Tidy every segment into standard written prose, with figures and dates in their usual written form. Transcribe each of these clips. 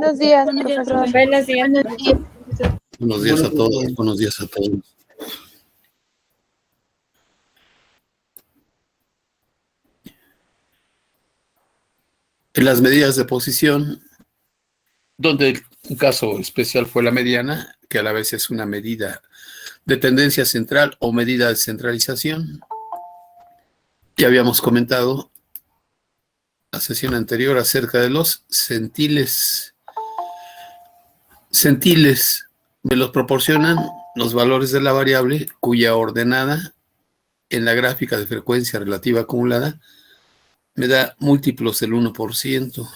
Buenos días, Buenos días, profesor. buenos días. Buenos días a todos, buenos días a todos. En las medidas de posición, donde un caso especial fue la mediana, que a la vez es una medida de tendencia central o medida de centralización, ya habíamos comentado la sesión anterior acerca de los centiles. Centiles me los proporcionan los valores de la variable cuya ordenada en la gráfica de frecuencia relativa acumulada me da múltiplos del 1%.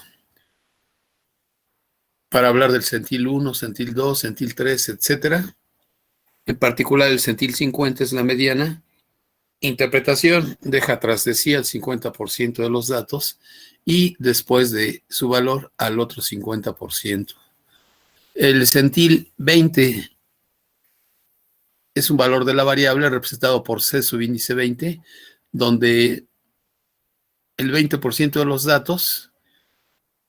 Para hablar del centil 1, centil 2, centil 3, etcétera. En particular, el centil 50 es la mediana. Interpretación deja tras de sí al 50% de los datos y después de su valor al otro 50%. El centil 20 es un valor de la variable representado por C subíndice 20, donde el 20% de los datos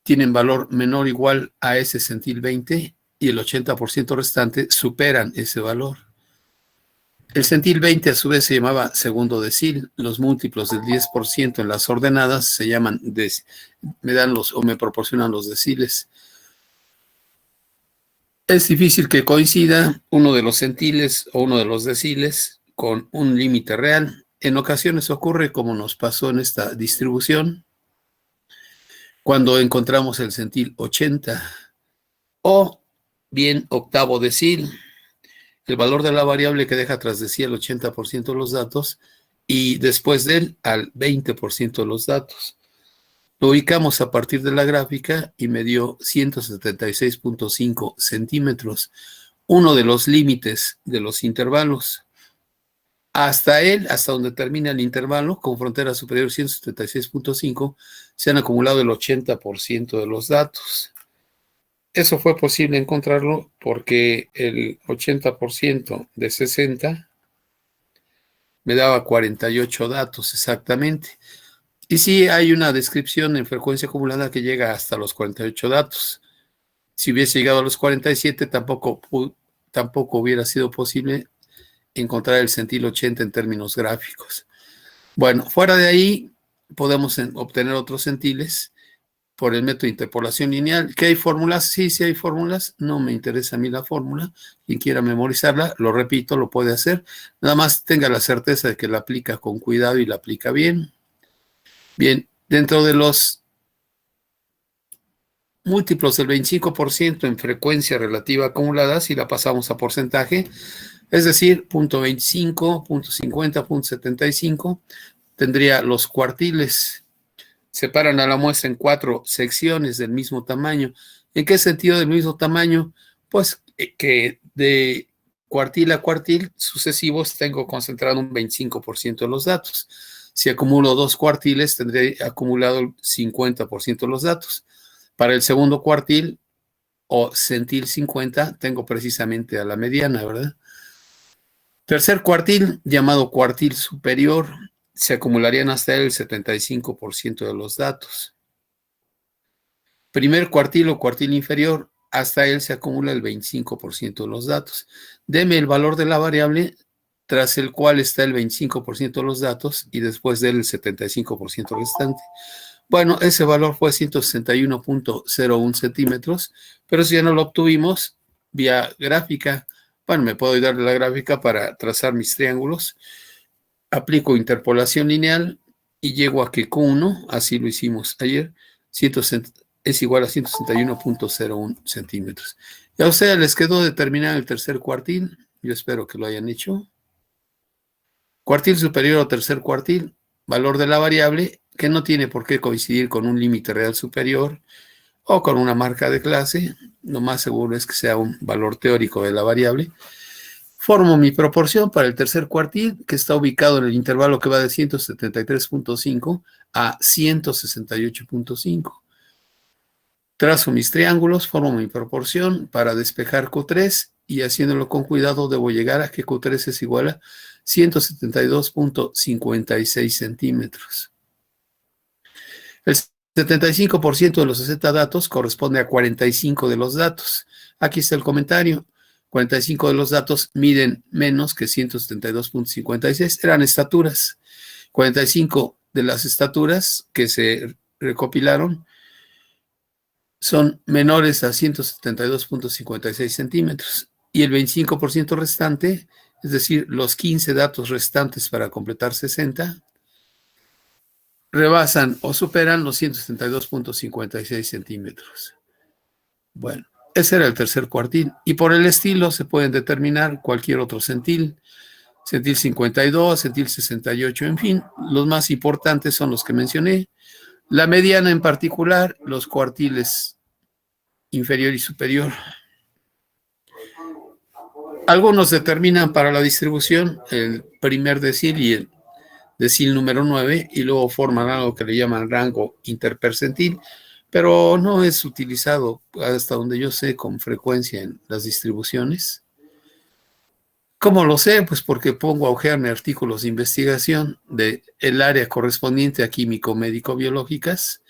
tienen valor menor o igual a ese centil 20 y el 80% restante superan ese valor. El centil 20 a su vez se llamaba segundo decil. Los múltiplos del 10% en las ordenadas se llaman, me proporcionan los deciles. Es difícil que coincida uno de los centiles o uno de los deciles con un límite real. En ocasiones ocurre como nos pasó en esta distribución, cuando encontramos el centil 80 o bien octavo decil, el valor de la variable que deja tras de sí el 80% de los datos y después de él al 20% de los datos. Lo ubicamos a partir de la gráfica y me dio 176.5 centímetros, uno de los límites de los intervalos. Hasta donde termina el intervalo, con frontera superior 176.5, se han acumulado el 80% de los datos. Eso fue posible encontrarlo porque el 80% de 60 me daba 48 datos exactamente. Y sí hay una descripción en frecuencia acumulada que llega hasta los 48 datos. Si hubiese llegado a los 47, tampoco hubiera sido posible encontrar el centil 80 en términos gráficos. Bueno, fuera de ahí podemos obtener otros centiles por el método de interpolación lineal. ¿Qué hay fórmulas? Sí hay fórmulas. No me interesa a mí la fórmula. Quien quiera memorizarla, lo repito, lo puede hacer. Nada más tenga la certeza de que la aplica con cuidado y la aplica bien. Bien, dentro de los múltiplos del 25% en frecuencia relativa acumulada, si la pasamos a porcentaje, es decir, 0.25, 0.50, 0.75, tendría los cuartiles. Separan a la muestra en 4 secciones del mismo tamaño. ¿En qué sentido del mismo tamaño? Pues que de cuartil a cuartil sucesivos tengo concentrado un 25% de los datos. Si acumulo 2 cuartiles, tendré acumulado el 50% de los datos. Para el segundo cuartil o centil 50, tengo precisamente a la mediana, ¿verdad? Tercer cuartil, llamado cuartil superior, se acumularían hasta él el 75% de los datos. Primer cuartil o cuartil inferior, hasta él se acumula el 25% de los datos. Deme el valor de la variable tras el cual está el 25% de los datos y después de él el 75% restante. Bueno, ese valor fue 161.01 centímetros, pero si ya no lo obtuvimos vía gráfica, bueno, me puedo dar la gráfica para trazar mis triángulos. Aplico interpolación lineal y llego a que Q1, así lo hicimos ayer, es igual a 161.01 centímetros. Y a ustedes les quedó determinar el tercer cuartil. Yo espero que lo hayan hecho. Cuartil superior o tercer cuartil, valor de la variable, que no tiene por qué coincidir con un límite real superior o con una marca de clase. Lo más seguro es que sea un valor teórico de la variable. Formo mi proporción para el tercer cuartil, que está ubicado en el intervalo que va de 173.5 a 168.5. Trazo mis triángulos, formo mi proporción para despejar Q3 y haciéndolo con cuidado debo llegar a que Q3 es igual a 172.56 centímetros. El 75% de los 60 datos corresponde a 45 de los datos. Aquí está el comentario. 45 de los datos miden menos que 172.56. Eran estaturas. 45 de las estaturas que se recopilaron son menores a 172.56 centímetros. Y el 25% restante, es decir, los 15 datos restantes para completar 60, rebasan o superan los 172.56 centímetros. Bueno, ese era el tercer cuartil. Y por el estilo se pueden determinar cualquier otro centil. Centil 52, centil 68, en fin, los más importantes son los que mencioné. La mediana en particular, los cuartiles inferior y superior. Algunos determinan para la distribución el primer decil y el decil número 9 y luego forman algo que le llaman rango interpercentil, pero no es utilizado hasta donde yo sé con frecuencia en las distribuciones. ¿Cómo lo sé? Pues porque pongo a hojearme artículos de investigación del área correspondiente a químico-médico-biológicas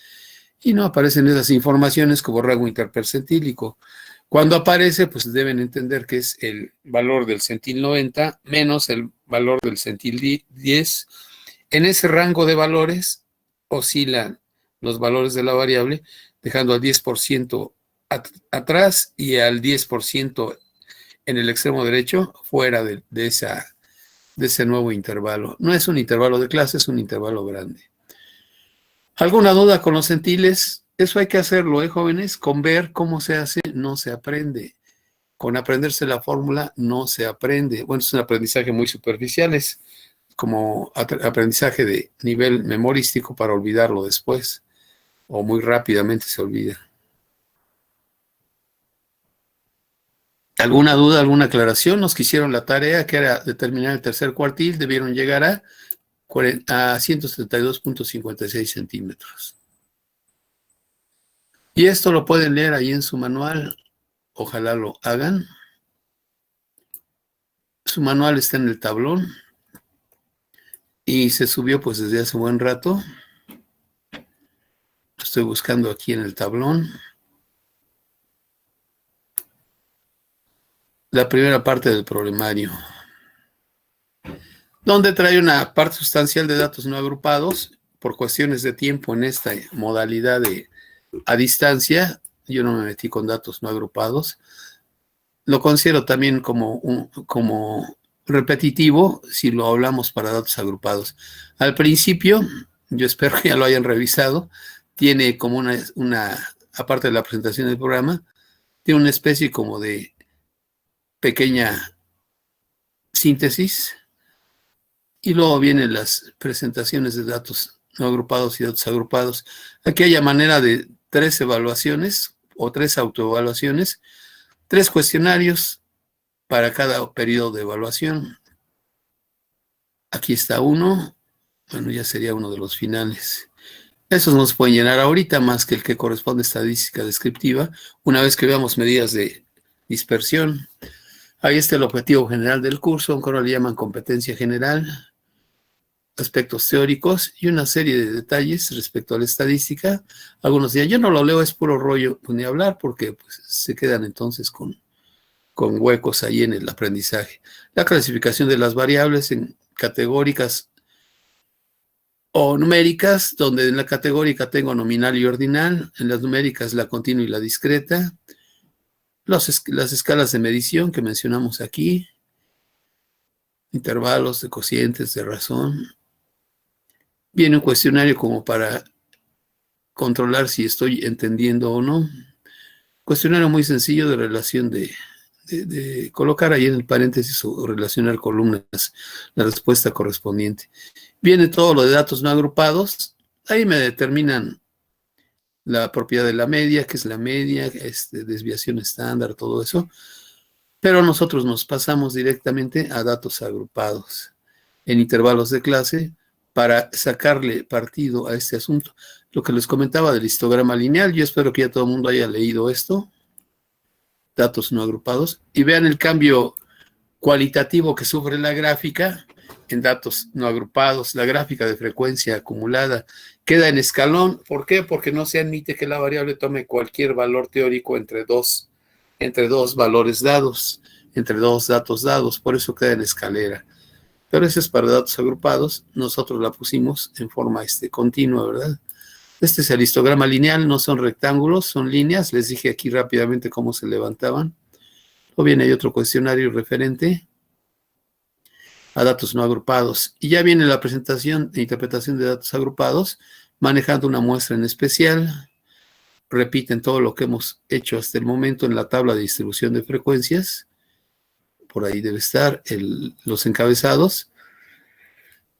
y no aparecen esas informaciones como rango interpercentílico. Cuando aparece, pues deben entender que es el valor del centil 90 menos el valor del centil 10. En ese rango de valores oscilan los valores de la variable, dejando al 10% atrás y al 10% en el extremo derecho fuera de ese nuevo intervalo. No es un intervalo de clase, es un intervalo grande. ¿Alguna duda con los centiles? Eso hay que hacerlo, jóvenes? Con ver cómo se hace no se aprende. Con aprenderse la fórmula no se aprende. Bueno, es un aprendizaje muy superficial, es como aprendizaje de nivel memorístico para olvidarlo después, o muy rápidamente se olvida. ¿Alguna duda, alguna aclaración? Nos hicieron la tarea que era determinar el tercer cuartil, debieron llegar a 172.56 centímetros. Y esto lo pueden leer ahí en su manual, ojalá lo hagan. Su manual está en el tablón y se subió pues desde hace buen rato. Estoy buscando aquí en el tablón. La primera parte del problemario, donde trae una parte sustancial de datos no agrupados por cuestiones de tiempo en esta modalidad de a distancia. Yo no me metí con datos no agrupados. Lo considero también como repetitivo si lo hablamos para datos agrupados. Al principio, yo espero que ya lo hayan revisado, tiene como aparte de la presentación del programa, tiene una especie como de pequeña síntesis y luego vienen las presentaciones de datos no agrupados y datos agrupados. Aquí hay a manera de 3 evaluaciones o 3 autoevaluaciones, 3 cuestionarios para cada periodo de evaluación. Aquí está uno, bueno, ya sería uno de los finales. Esos no se pueden llenar ahorita más que el que corresponde a estadística descriptiva, una vez que veamos medidas de dispersión. Ahí está el objetivo general del curso, aunque ahora le llaman competencia general, aspectos teóricos y una serie de detalles respecto a la estadística. Algunos dirán, yo no lo leo, es puro rollo, pues ni hablar, porque pues, se quedan entonces con huecos ahí en el aprendizaje. La clasificación de las variables en categóricas o numéricas, donde en la categórica tengo nominal y ordinal, en las numéricas la continua y la discreta, las escalas de medición que mencionamos aquí, intervalos de cocientes de razón. Viene un cuestionario como para controlar si estoy entendiendo o no. Cuestionario muy sencillo de relación de colocar ahí en el paréntesis o relacionar columnas la respuesta correspondiente. Viene todo lo de datos no agrupados. Ahí me determinan la propiedad de la media, que es la media, desviación estándar, todo eso. Pero nosotros nos pasamos directamente a datos agrupados en intervalos de clase para sacarle partido a este asunto. Lo que les comentaba del histograma lineal, yo espero que ya todo el mundo haya leído esto, datos no agrupados, y vean el cambio cualitativo que sufre la gráfica en datos no agrupados, la gráfica de frecuencia acumulada queda en escalón. ¿Por qué? Porque no se admite que la variable tome cualquier valor teórico entre dos valores dados, entre dos datos dados, por eso queda en escalera. Pero ese es para datos agrupados, nosotros la pusimos en forma continua, ¿verdad? Este es el histograma lineal, no son rectángulos, son líneas. Les dije aquí rápidamente cómo se levantaban. O bien hay otro cuestionario referente a datos no agrupados. Y ya viene la presentación e interpretación de datos agrupados, manejando una muestra en especial. Repiten todo lo que hemos hecho hasta el momento en la tabla de distribución de frecuencias. Por ahí debe estar los encabezados.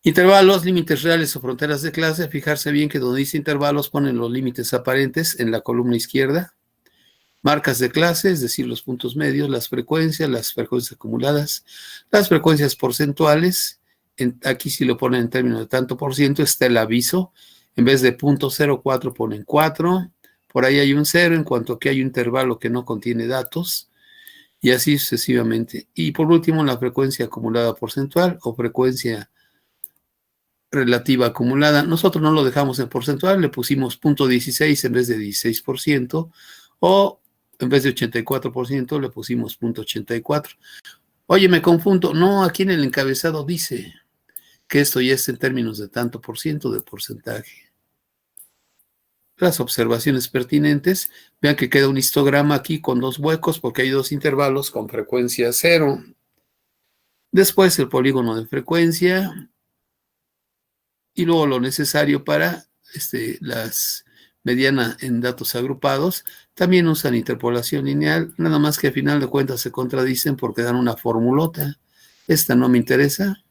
Intervalos, límites reales o fronteras de clase. Fijarse bien que donde dice intervalos ponen los límites aparentes en la columna izquierda. Marcas de clase, es decir, los puntos medios, las frecuencias acumuladas, las frecuencias porcentuales. Aquí si lo ponen en términos de tanto por ciento, está el aviso. En vez de 0.04 ponen 4. Por ahí hay un 0, en cuanto que hay un intervalo que no contiene datos. Y así sucesivamente. Y por último, la frecuencia acumulada porcentual o frecuencia relativa acumulada. Nosotros no lo dejamos en porcentual, le pusimos 0.16 en vez de 16%, o en vez de 84% le pusimos 0.84. Oye, me confundo. No, aquí en el encabezado dice que esto ya es en términos de tanto por ciento de porcentaje. Las observaciones pertinentes, vean que queda un histograma aquí con dos huecos porque hay dos intervalos con frecuencia 0. Después el polígono de frecuencia y luego lo necesario para las mediana en datos agrupados. También usan interpolación lineal, nada más que a final de cuentas se contradicen porque dan una formulota. Esta no me interesa.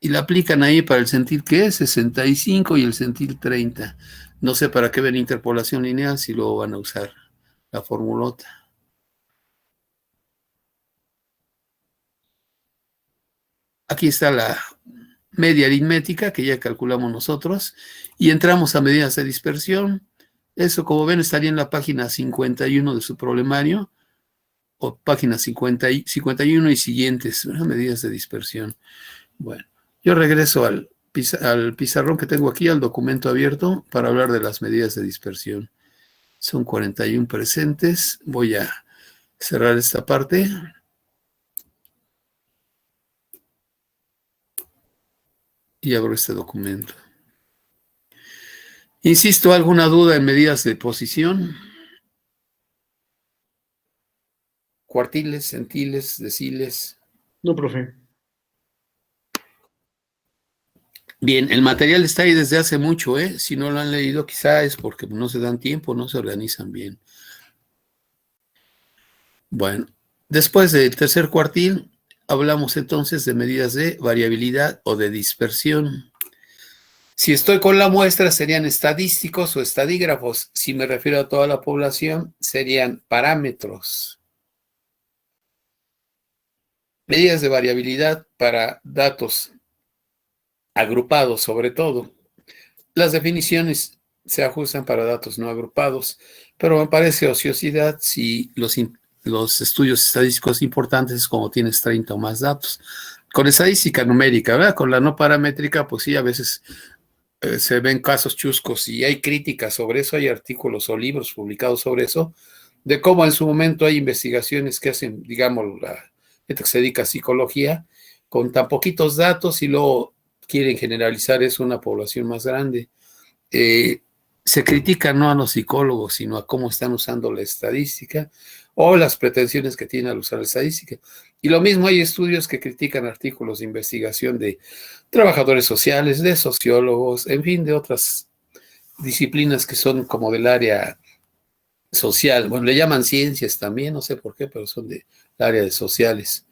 Y la aplican ahí para el centil que es 65 y el centil 30. No sé para qué ven interpolación lineal si luego van a usar la formulota. Aquí está la media aritmética que ya calculamos nosotros y entramos a medidas de dispersión. Eso, como ven, estaría en la página 51 de su problemario o página 51 y siguientes, ¿verdad? Medidas de dispersión. Bueno, yo regreso al pizarrón que tengo aquí, al documento abierto, para hablar de las medidas de dispersión. Son 41 presentes. Voy a cerrar esta parte. Y abro este documento. Insisto, ¿alguna duda en medidas de posición? Cuartiles, centiles, deciles. No, profe. Bien, el material está ahí desde hace mucho, ¿eh? Si no lo han leído, quizá es porque no se dan tiempo, no se organizan bien. Bueno, después del tercer cuartil, hablamos entonces de medidas de variabilidad o de dispersión. Si estoy con la muestra, serían estadísticos o estadígrafos. Si me refiero a toda la población, serían parámetros. Medidas de variabilidad para datos agrupados, sobre todo. Las definiciones se ajustan para datos no agrupados, pero me parece ociosidad si los estudios estadísticos importantes como tienes 30 o más datos. Con estadística numérica, ¿verdad? Con la no paramétrica, pues sí, a veces se ven casos chuscos y hay críticas sobre eso, hay artículos o libros publicados sobre eso, de cómo en su momento hay investigaciones que hacen, digamos, la gente que se dedica a psicología, con tan poquitos datos y luego quieren generalizar eso a una población más grande. Se critica no a los psicólogos, sino a cómo están usando la estadística o las pretensiones que tienen al usar la estadística. Y lo mismo hay estudios que critican artículos de investigación de trabajadores sociales, de sociólogos, en fin, de otras disciplinas que son como del área social. Bueno, le llaman ciencias también, no sé por qué, pero son del área de sociales.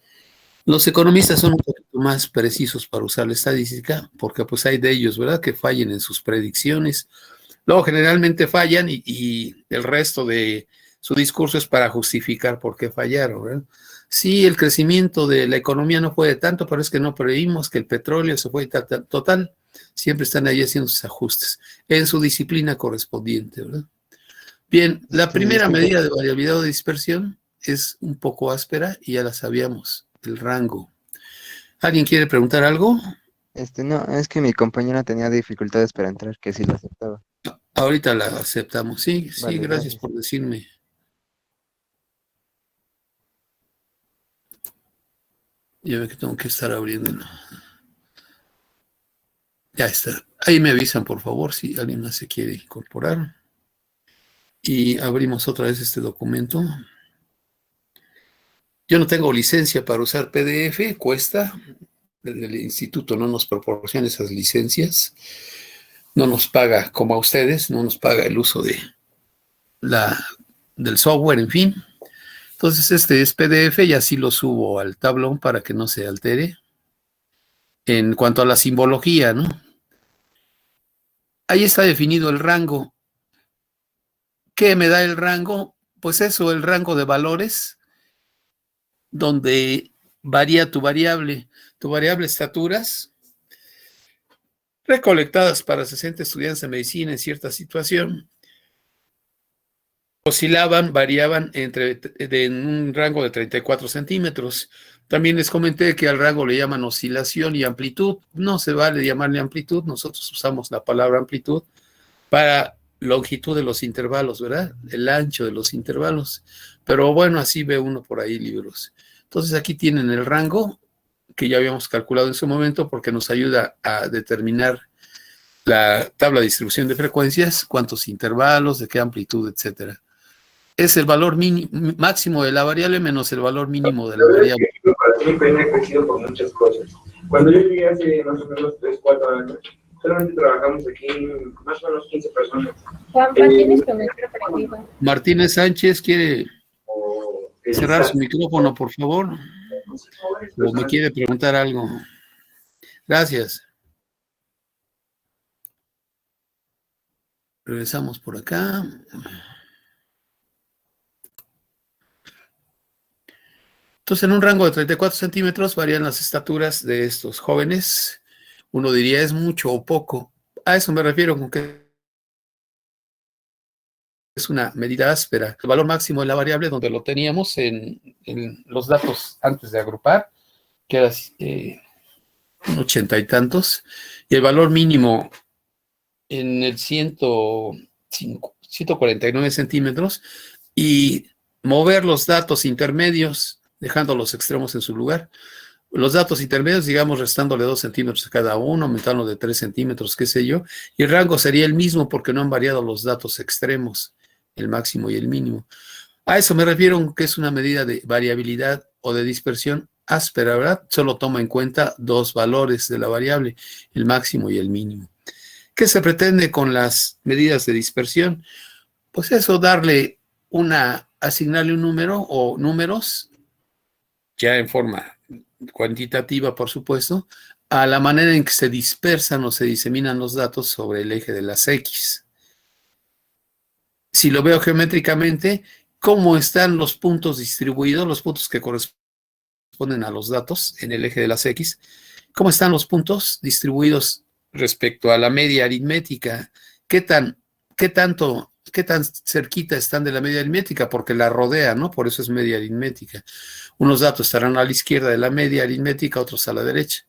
Los economistas son un poquito más precisos para usar la estadística, porque pues hay de ellos, ¿verdad?, que fallen en sus predicciones. Luego generalmente fallan y el resto de su discurso es para justificar por qué fallaron, ¿verdad? Sí, el crecimiento de la economía no fue de tanto, pero es que no prevímos que el petróleo se fue total. Siempre están ahí haciendo sus ajustes en su disciplina correspondiente, ¿verdad? Bien, la primera medida de variabilidad o dispersión es un poco áspera y ya la sabíamos, el rango. ¿Alguien quiere preguntar algo? No, es que mi compañera tenía dificultades para entrar, que sí lo aceptaba. Ahorita la aceptamos. Sí, sí, Vale, gracias gracias. por decirme. Ya ve que tengo que estar abriendo. Ya está. Ahí me avisan, por favor, si alguien más se quiere incorporar. Y abrimos otra vez este documento. Yo no tengo licencia para usar PDF, cuesta. El instituto no nos proporciona esas licencias. No nos paga, como a ustedes, no nos paga el uso la, del software, en fin. Entonces, este es PDF y así lo subo al tablón para que no se altere. En cuanto a la simbología, ¿no? Ahí está definido el rango. ¿Qué me da el rango? Pues eso, el rango de valores donde varía tu variable estaturas, recolectadas para 60 estudiantes de medicina en cierta situación, oscilaban, variaban en un rango de 34 centímetros. También les comenté que al rango le llaman oscilación y amplitud. No se vale llamarle amplitud, nosotros usamos la palabra amplitud para longitud de los intervalos, ¿verdad? El ancho de los intervalos. Pero bueno, así ve uno por ahí libros. Entonces aquí tienen el rango que ya habíamos calculado en su momento porque nos ayuda a determinar la tabla de distribución de frecuencias, cuántos intervalos, de qué amplitud, etcétera. Es el valor máximo de la variable menos el valor mínimo de la variable. Para mí PN ha crecido por muchas cosas. Cuando yo llegué hace más o menos 3, 4 años, solamente trabajamos aquí más o menos 15 personas. Juan, tienes tu micro prendido. Martínez Sánchez quiere cerrar su micrófono, por favor. O me quiere preguntar algo. Gracias. Regresamos por acá. Entonces, en un rango de 34 centímetros varían las estaturas de estos jóvenes. Uno diría, ¿es mucho o poco? A eso me refiero con que es una medida áspera. El valor máximo de la variable, donde lo teníamos en los datos antes de agrupar, que era 80 y tantos, y el valor mínimo en el 149 centímetros, y mover los datos intermedios, dejando los extremos en su lugar. Los datos intermedios, digamos, restándole 2 centímetros a cada uno, aumentando de 3 centímetros, qué sé yo, y el rango sería el mismo porque no han variado los datos extremos, el máximo y el mínimo. A eso me refiero que es una medida de variabilidad o de dispersión áspera, ¿verdad? Solo toma en cuenta dos valores de la variable, el máximo y el mínimo. ¿Qué se pretende con las medidas de dispersión? Pues eso, asignarle un número o números, ya en forma cuantitativa, por supuesto, a la manera en que se dispersan o se diseminan los datos sobre el eje de las X. Si lo veo geométricamente, ¿cómo están los puntos distribuidos, los puntos que corresponden a los datos en el eje de las X? ¿Cómo están los puntos distribuidos respecto a la media aritmética? ¿Qué tan cerquita están de la media aritmética? Porque la rodea, ¿no? Por eso es media aritmética. Unos datos estarán a la izquierda de la media aritmética, otros a la derecha.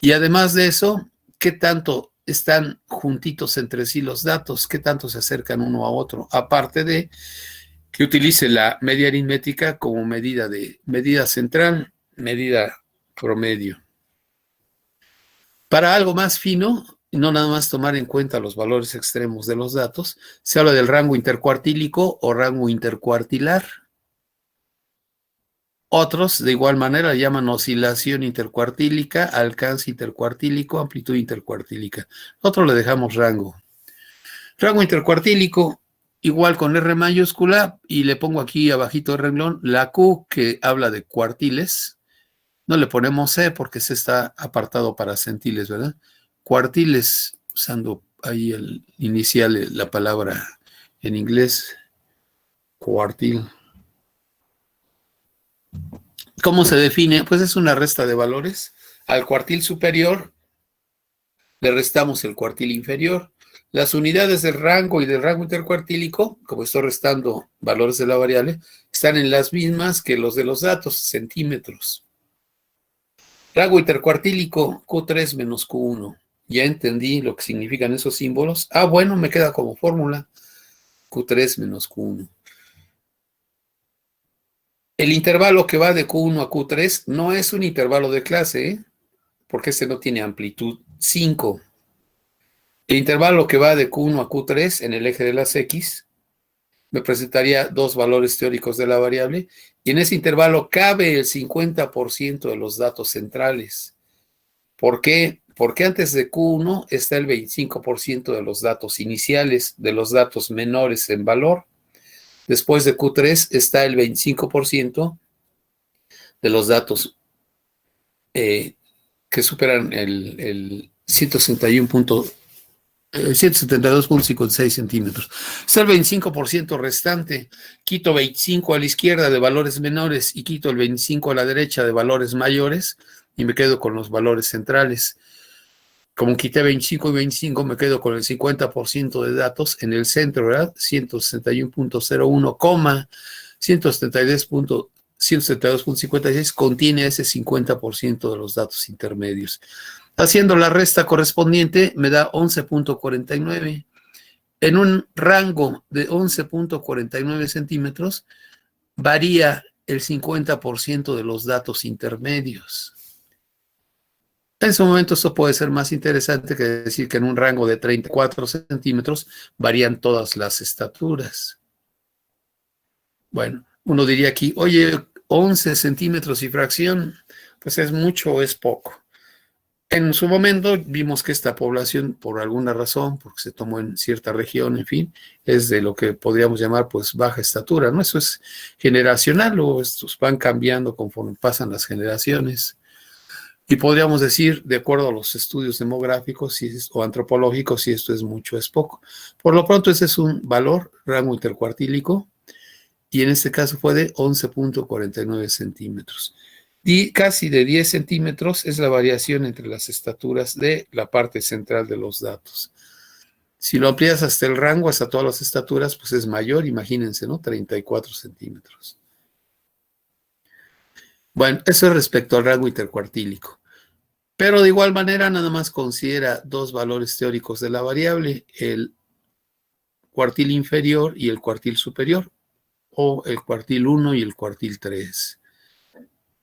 Y además de eso, ¿qué tanto están juntitos entre sí los datos? ¿Qué tanto se acercan uno a otro? Aparte de que utilice la media aritmética como medida central, medida promedio. Para algo más fino, y no nada más tomar en cuenta los valores extremos de los datos, se habla del rango intercuartílico o rango intercuartilar. Otros, de igual manera, llaman oscilación intercuartílica, alcance intercuartílico, amplitud intercuartílica. Nosotros le dejamos rango. Rango intercuartílico, igual con R mayúscula, y le pongo aquí abajito el renglón la Q, que habla de cuartiles. No le ponemos C porque C está apartado para centiles, ¿verdad? Cuartiles, usando ahí el inicial, la palabra en inglés, cuartil. ¿Cómo se define? Pues es una resta de valores. Al cuartil superior le restamos el cuartil inferior. Las unidades del rango y del rango intercuartílico, como estoy restando valores de la variable, están en las mismas que los de los datos, centímetros. Rango intercuartílico Q3 menos Q1. Ya entendí lo que significan esos símbolos. Ah, bueno, me queda como fórmula Q3 menos Q1. El intervalo que va de Q1 a Q3 no es un intervalo de clase, ¿eh? Porque este no tiene amplitud 5. El intervalo que va de Q1 a Q3 en el eje de las X me presentaría dos valores teóricos de la variable y en ese intervalo cabe el 50% de los datos centrales. ¿Por qué? Porque antes de Q1 está el 25% de los datos iniciales, de los datos menores en valor. Después de Q3 está el 25% de los datos que superan el 172.56 centímetros. Está el 25% restante. Quito 25 a la izquierda de valores menores y quito el 25 a la derecha de valores mayores y me quedo con los valores centrales. Como quité 25 y 25, me quedo con el 50% de datos en el centro, ¿verdad? 161.01, 172.56 contiene ese 50% de los datos intermedios. Haciendo la resta correspondiente, me da 11.49. En un rango de 11.49 centímetros, varía el 50% de los datos intermedios. En su momento esto puede ser más interesante que decir que en un rango de 34 centímetros varían todas las estaturas. Bueno, uno diría aquí, oye, 11 centímetros y fracción, pues es mucho o es poco. En su momento vimos que esta población, por alguna razón, porque se tomó en cierta región, en fin, es de lo que podríamos llamar pues baja estatura, ¿no? Eso es generacional o estos van cambiando conforme pasan las generaciones. Y podríamos decir, de acuerdo a los estudios demográficos o antropológicos, si esto es mucho o es poco. Por lo pronto, ese es un valor, rango intercuartílico, y en este caso fue de 11.49 centímetros. Y casi de 10 centímetros es la variación entre las estaturas de la parte central de los datos. Si lo amplías hasta el rango, hasta todas las estaturas, pues es mayor, imagínense, ¿no? 34 centímetros. Bueno, eso es respecto al rango intercuartílico. Pero de igual manera, nada más considera dos valores teóricos de la variable, el cuartil inferior y el cuartil superior, o el cuartil 1 y el cuartil 3.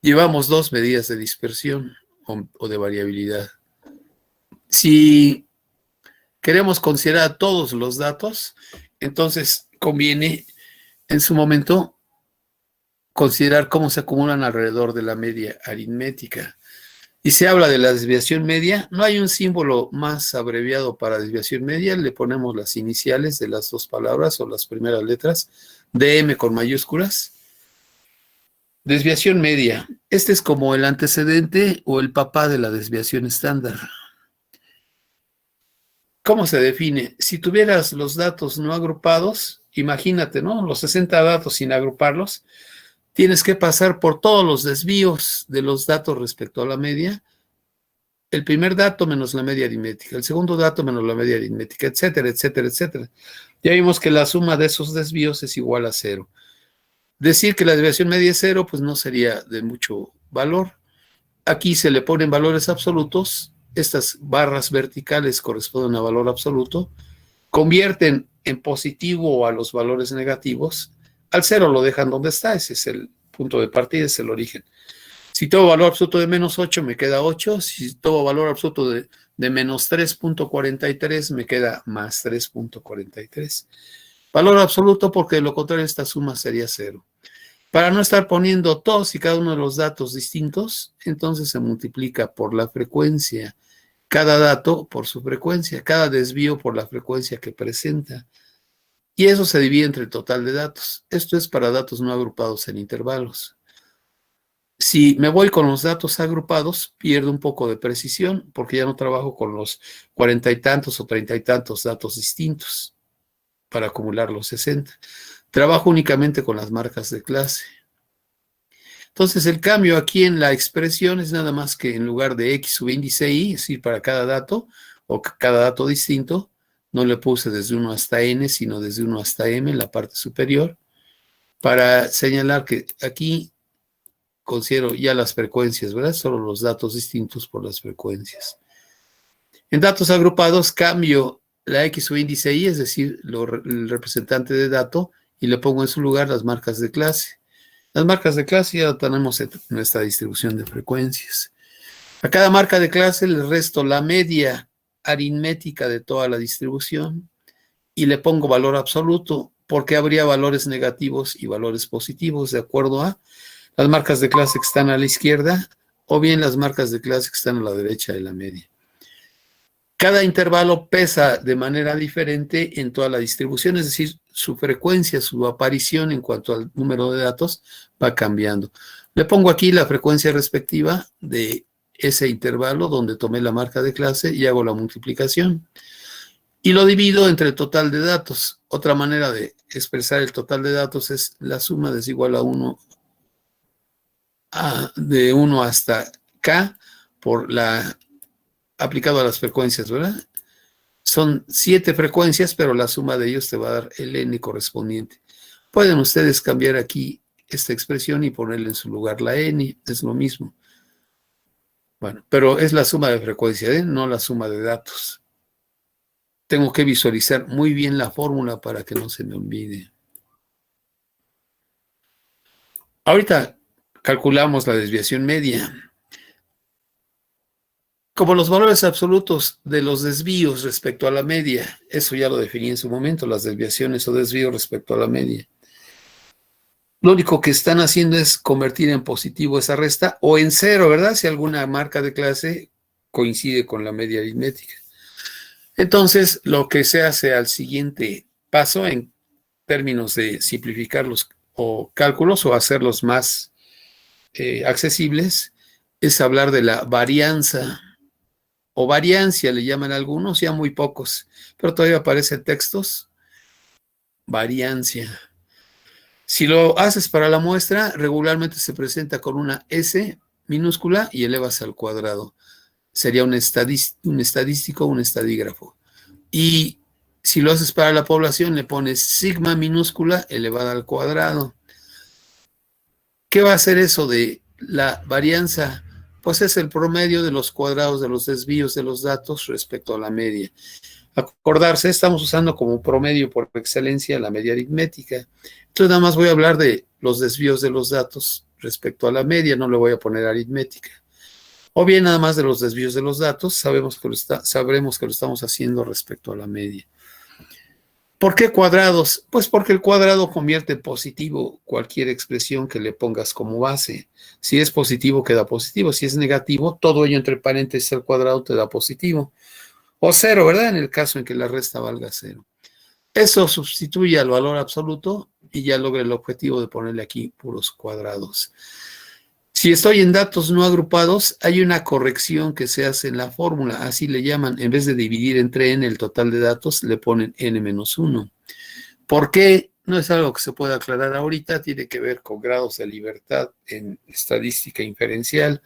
Llevamos dos medidas de dispersión o de variabilidad. Si queremos considerar todos los datos, entonces conviene en su momento considerar cómo se acumulan alrededor de la media aritmética. Y se habla de la desviación media. No hay un símbolo más abreviado para desviación media. Le ponemos las iniciales de las dos palabras o las primeras letras, DM con mayúsculas. Desviación media. Este es como el antecedente o el papá de la desviación estándar. ¿Cómo se define? Si tuvieras los datos no agrupados, imagínate, ¿no? Los 60 datos sin agruparlos, tienes que pasar por todos los desvíos de los datos respecto a la media. El primer dato menos la media aritmética, el segundo dato menos la media aritmética, etcétera, etcétera, etcétera. Ya vimos que la suma de esos desvíos es igual a 0. Decir que la desviación media es 0, pues no sería de mucho valor. Aquí se le ponen valores absolutos. Estas barras verticales corresponden a valor absoluto. Convierten en positivo a los valores negativos. Al 0 lo dejan donde está, ese es el punto de partida, es el origen. Si tengo valor absoluto de menos 8, me queda 8. Si tengo valor absoluto de menos 3.43, me queda más 3.43. Valor absoluto porque de lo contrario esta suma sería 0. Para no estar poniendo todos y cada uno de los datos distintos, entonces se multiplica por la frecuencia. Cada dato por su frecuencia, cada desvío por la frecuencia que presenta. Y eso se divide entre el total de datos. Esto es para datos no agrupados en intervalos. Si me voy con los datos agrupados, pierdo un poco de precisión porque ya no trabajo con los 40 y tantos o 30 y tantos datos distintos para acumular los 60. Trabajo únicamente con las marcas de clase. Entonces el cambio aquí en la expresión es nada más que en lugar de X subíndice Y, es decir, para cada dato o cada dato distinto, no le puse desde 1 hasta N, sino desde 1 hasta M en la parte superior, para señalar que aquí considero ya las frecuencias, ¿verdad? Solo los datos distintos por las frecuencias. En datos agrupados cambio la X su índice Y, es decir, el representante de dato, y le pongo en su lugar las marcas de clase. Las marcas de clase ya tenemos en nuestra distribución de frecuencias. A cada marca de clase le resto la media aritmética de toda la distribución y le pongo valor absoluto, porque habría valores negativos y valores positivos de acuerdo a las marcas de clase que están a la izquierda o bien las marcas de clase que están a la derecha de la media. Cada intervalo pesa de manera diferente en toda la distribución, es decir, su frecuencia, su aparición en cuanto al número de datos va cambiando. Le pongo aquí la frecuencia respectiva de ese intervalo donde tomé la marca de clase y hago la multiplicación. Y lo divido entre el total de datos. Otra manera de expresar el total de datos es la suma desigual a 1 de 1 hasta k por la aplicado a las frecuencias, ¿verdad? Son 7 frecuencias, pero la suma de ellos te va a dar el n correspondiente. Pueden ustedes cambiar aquí esta expresión y ponerle en su lugar la n, es lo mismo. Bueno, pero es la suma de frecuencia, ¿eh? No la suma de datos. Tengo que visualizar muy bien la fórmula para que no se me olvide. Ahorita calculamos la desviación media. Como los valores absolutos de los desvíos respecto a la media, eso ya lo definí en su momento, las desviaciones o desvíos respecto a la media. Lo único que están haciendo es convertir en positivo esa resta o en cero, ¿verdad? Si alguna marca de clase coincide con la media aritmética. Entonces, lo que se hace al siguiente paso en términos de simplificar los cálculos o hacerlos más accesibles es hablar de la varianza o variancia, le llaman algunos, ya muy pocos, pero todavía aparecen textos. Variancia. Si lo haces para la muestra, regularmente se presenta con una S minúscula y elevas al cuadrado. Sería un estadístico, un estadígrafo. Y si lo haces para la población, le pones sigma minúscula elevada al cuadrado. ¿Qué va a hacer eso de la varianza? Pues es el promedio de los cuadrados de los desvíos de los datos respecto a la media. Acordarse, estamos usando como promedio por excelencia la media aritmética. Entonces nada más voy a hablar de los desvíos de los datos respecto a la media, no le voy a poner aritmética. O bien nada más de los desvíos de los datos, sabremos que lo estamos haciendo respecto a la media. ¿Por qué cuadrados? Pues porque el cuadrado convierte en positivo cualquier expresión que le pongas como base. Si es positivo, queda positivo. Si es negativo, todo ello entre paréntesis al cuadrado te da positivo. O cero, ¿verdad? En el caso en que la resta valga cero. Eso sustituye al valor absoluto y ya logra el objetivo de ponerle aquí puros cuadrados. Si estoy en datos no agrupados, hay una corrección que se hace en la fórmula, así le llaman, en vez de dividir entre n el total de datos, le ponen n-1. ¿Por qué? No es algo que se pueda aclarar ahorita, tiene que ver con grados de libertad en estadística inferencial,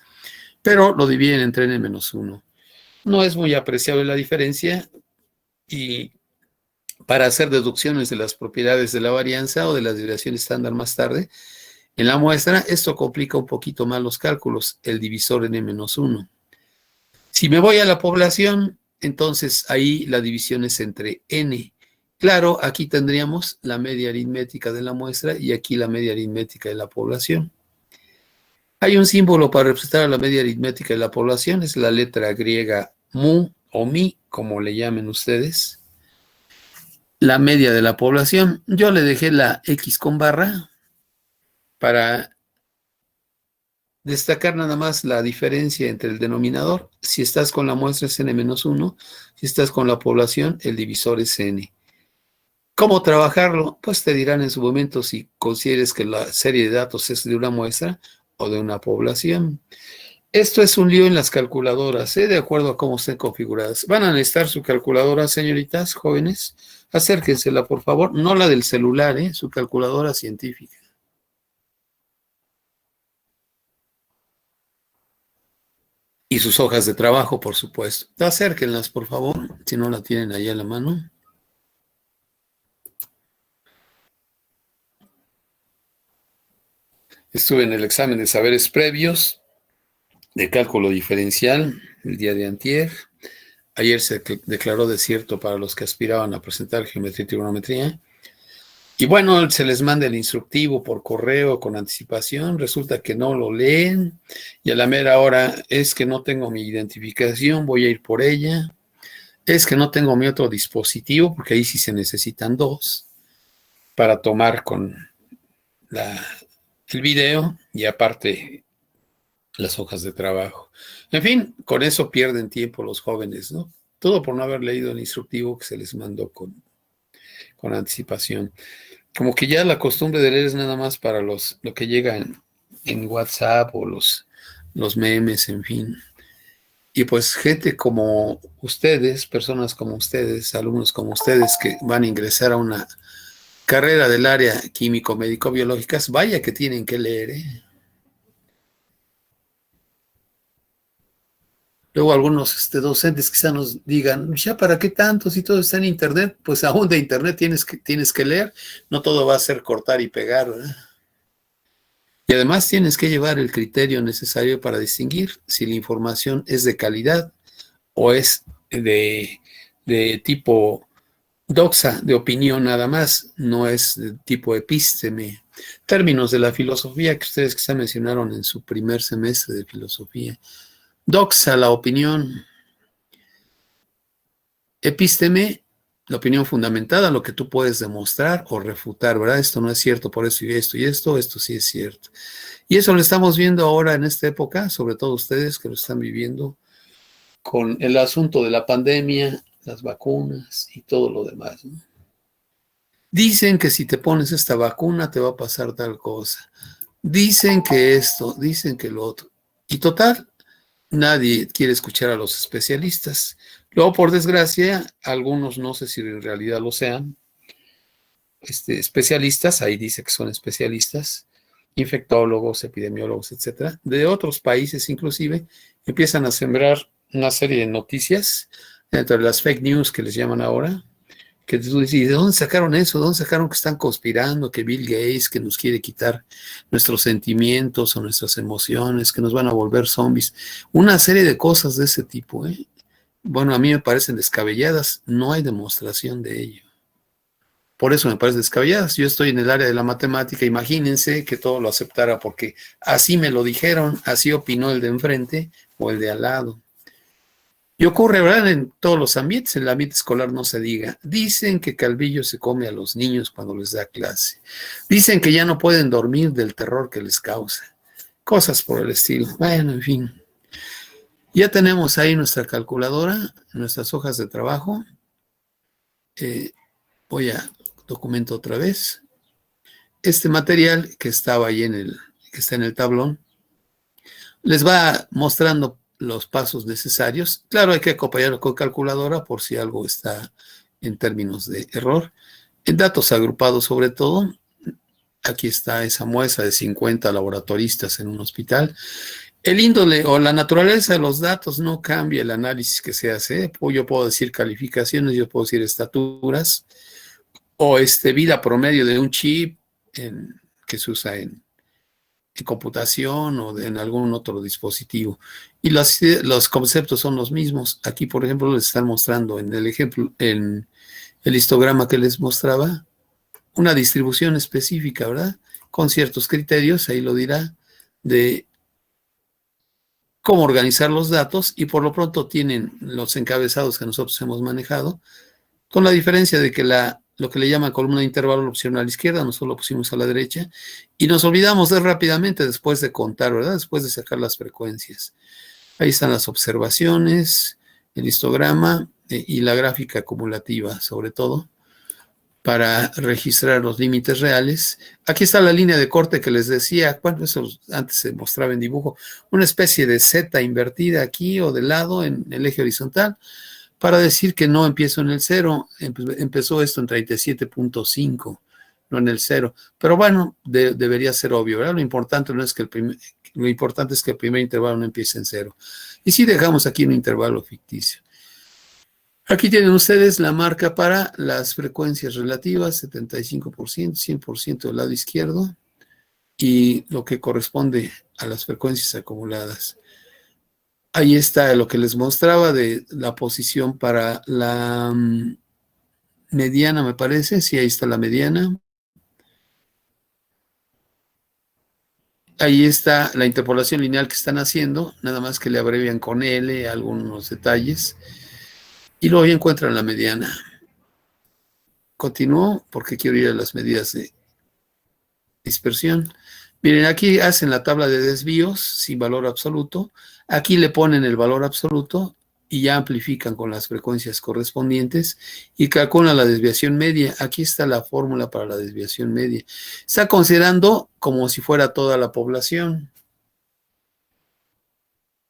pero lo dividen entre n-1. No es muy apreciable la diferencia y para hacer deducciones de las propiedades de la varianza o de la desviación estándar más tarde, en la muestra, esto complica un poquito más los cálculos, el divisor n-1. Si me voy a la población, entonces ahí la división es entre n. Claro, aquí tendríamos la media aritmética de la muestra y aquí la media aritmética de la población. Hay un símbolo para representar a la media aritmética de la población, es la letra griega mu o mi, como le llamen ustedes. La media de la población. Yo le dejé la X con barra para destacar nada más la diferencia entre el denominador. Si estás con la muestra es n-1, si estás con la población, el divisor es n. ¿Cómo trabajarlo? Pues te dirán en su momento si consideres que la serie de datos es de una muestra o de una población. Esto es un lío en las calculadoras, de acuerdo a cómo estén configuradas. ¿Van a necesitar su calculadora, señoritas, jóvenes? Acérquensela, por favor. No la del celular, su calculadora científica. Y sus hojas de trabajo, por supuesto. Acérquenlas, por favor, si no la tienen ahí a la mano. Estuve en el examen de saberes previos de cálculo diferencial el día de antier. Ayer se declaró desierto para los que aspiraban a presentar geometría y trigonometría. Y bueno, se les manda el instructivo por correo con anticipación. Resulta que no lo leen y a la mera hora es que no tengo mi identificación, voy a ir por ella. Es que no tengo mi otro dispositivo, porque ahí sí se necesitan dos para tomar con el video y aparte las hojas de trabajo. En fin, con eso pierden tiempo los jóvenes, ¿no? Todo por no haber leído el instructivo que se les mandó con anticipación. Como que ya la costumbre de leer es nada más para lo que llega en WhatsApp o los memes, en fin. Y pues gente como ustedes, personas como ustedes, alumnos como ustedes que van a ingresar a una carrera del área químico-médico-biológicas, vaya que tienen que leer, ¿eh? Luego algunos docentes quizá nos digan, ya para qué tanto si todo está en internet, pues aún de internet tienes que leer, no todo va a ser cortar y pegar, ¿verdad? Y además tienes que llevar el criterio necesario para distinguir si la información es de calidad o es de tipo doxa, de opinión nada más, no es de tipo epísteme. Términos de la filosofía que ustedes quizá mencionaron en su primer semestre de filosofía. Doxa, la opinión. Epísteme, la opinión fundamentada, lo que tú puedes demostrar o refutar, ¿verdad? Esto no es cierto por esto y esto sí es cierto. Y eso lo estamos viendo ahora en esta época, sobre todo ustedes que lo están viviendo con el asunto de la pandemia, las vacunas y todo lo demás, ¿no? Dicen que si te pones esta vacuna te va a pasar tal cosa. Dicen que esto, dicen que lo otro. Y total, nadie quiere escuchar a los especialistas. Luego, por desgracia, algunos, no sé si en realidad lo sean, especialistas, ahí dice que son especialistas, infectólogos, epidemiólogos, etcétera, de otros países inclusive, empiezan a sembrar una serie de noticias, entre las fake news que les llaman ahora, que tú dices, ¿de dónde sacaron eso? ¿De dónde sacaron que están conspirando, que Bill Gates, que nos quiere quitar nuestros sentimientos o nuestras emociones, que nos van a volver zombies? Una serie de cosas de ese tipo, ¿eh? Bueno, a mí me parecen descabelladas, no hay demostración de ello. Por eso me parecen descabelladas. Yo estoy en el área de la matemática, imagínense que todo lo aceptara porque así me lo dijeron, así opinó el de enfrente o el de al lado. Y ocurre, ¿verdad? En todos los ambientes, en el ambiente escolar no se diga. Dicen que Calvillo se come a los niños cuando les da clase. Dicen que ya no pueden dormir del terror que les causa. Cosas por el estilo. Bueno, en fin. Ya tenemos ahí nuestra calculadora, nuestras hojas de trabajo. Voy a documento otra vez. Este material que estaba ahí que está en el tablón, les va mostrando los pasos necesarios. Claro, hay que acompañarlo con calculadora por si algo está en términos de error. En datos agrupados sobre todo, aquí está esa muestra de 50 laboratoristas en un hospital. El índole o la naturaleza de los datos no cambia el análisis que se hace. Yo puedo decir calificaciones, yo puedo decir estaturas, o vida promedio de un chip que se usa en computación o en algún otro dispositivo. Y los conceptos son los mismos. Aquí, por ejemplo, les están mostrando en el ejemplo, en el histograma que les mostraba, una distribución específica, ¿verdad? Con ciertos criterios, ahí lo dirá, de cómo organizar los datos y por lo pronto tienen los encabezados que nosotros hemos manejado, con la diferencia de que lo que le llaman columna de intervalo lo pusieron a la izquierda, nosotros lo pusimos a la derecha, y nos olvidamos de rápidamente después de contar, ¿verdad? Después de sacar las frecuencias. Ahí están las observaciones, el histograma y la gráfica acumulativa, sobre todo, para registrar los límites reales. Aquí está la línea de corte que les decía, bueno, eso antes se mostraba en dibujo, una especie de Z invertida aquí o de lado en el eje horizontal, para decir que no empiezo en el 0, empezó esto en 37.5, no en el 0. Pero bueno, debería ser obvio, ¿verdad? Lo importante es que el primer intervalo no empiece en 0. Y si dejamos aquí un intervalo ficticio. Aquí tienen ustedes la marca para las frecuencias relativas, 75%, 100% del lado izquierdo. y lo que corresponde a las frecuencias acumuladas. Ahí está lo que les mostraba de la posición para la mediana, me parece. Sí, ahí está la mediana. Ahí está la interpolación lineal que están haciendo, nada más que le abrevian con L algunos detalles. Y luego ya encuentran la mediana. Continúo porque quiero ir a las medidas de dispersión. Miren, aquí hacen la tabla de desvíos sin valor absoluto. Aquí le ponen el valor absoluto y ya amplifican con las frecuencias correspondientes y calculan la desviación media. Aquí está la fórmula para la desviación media. Está considerando como si fuera toda la población.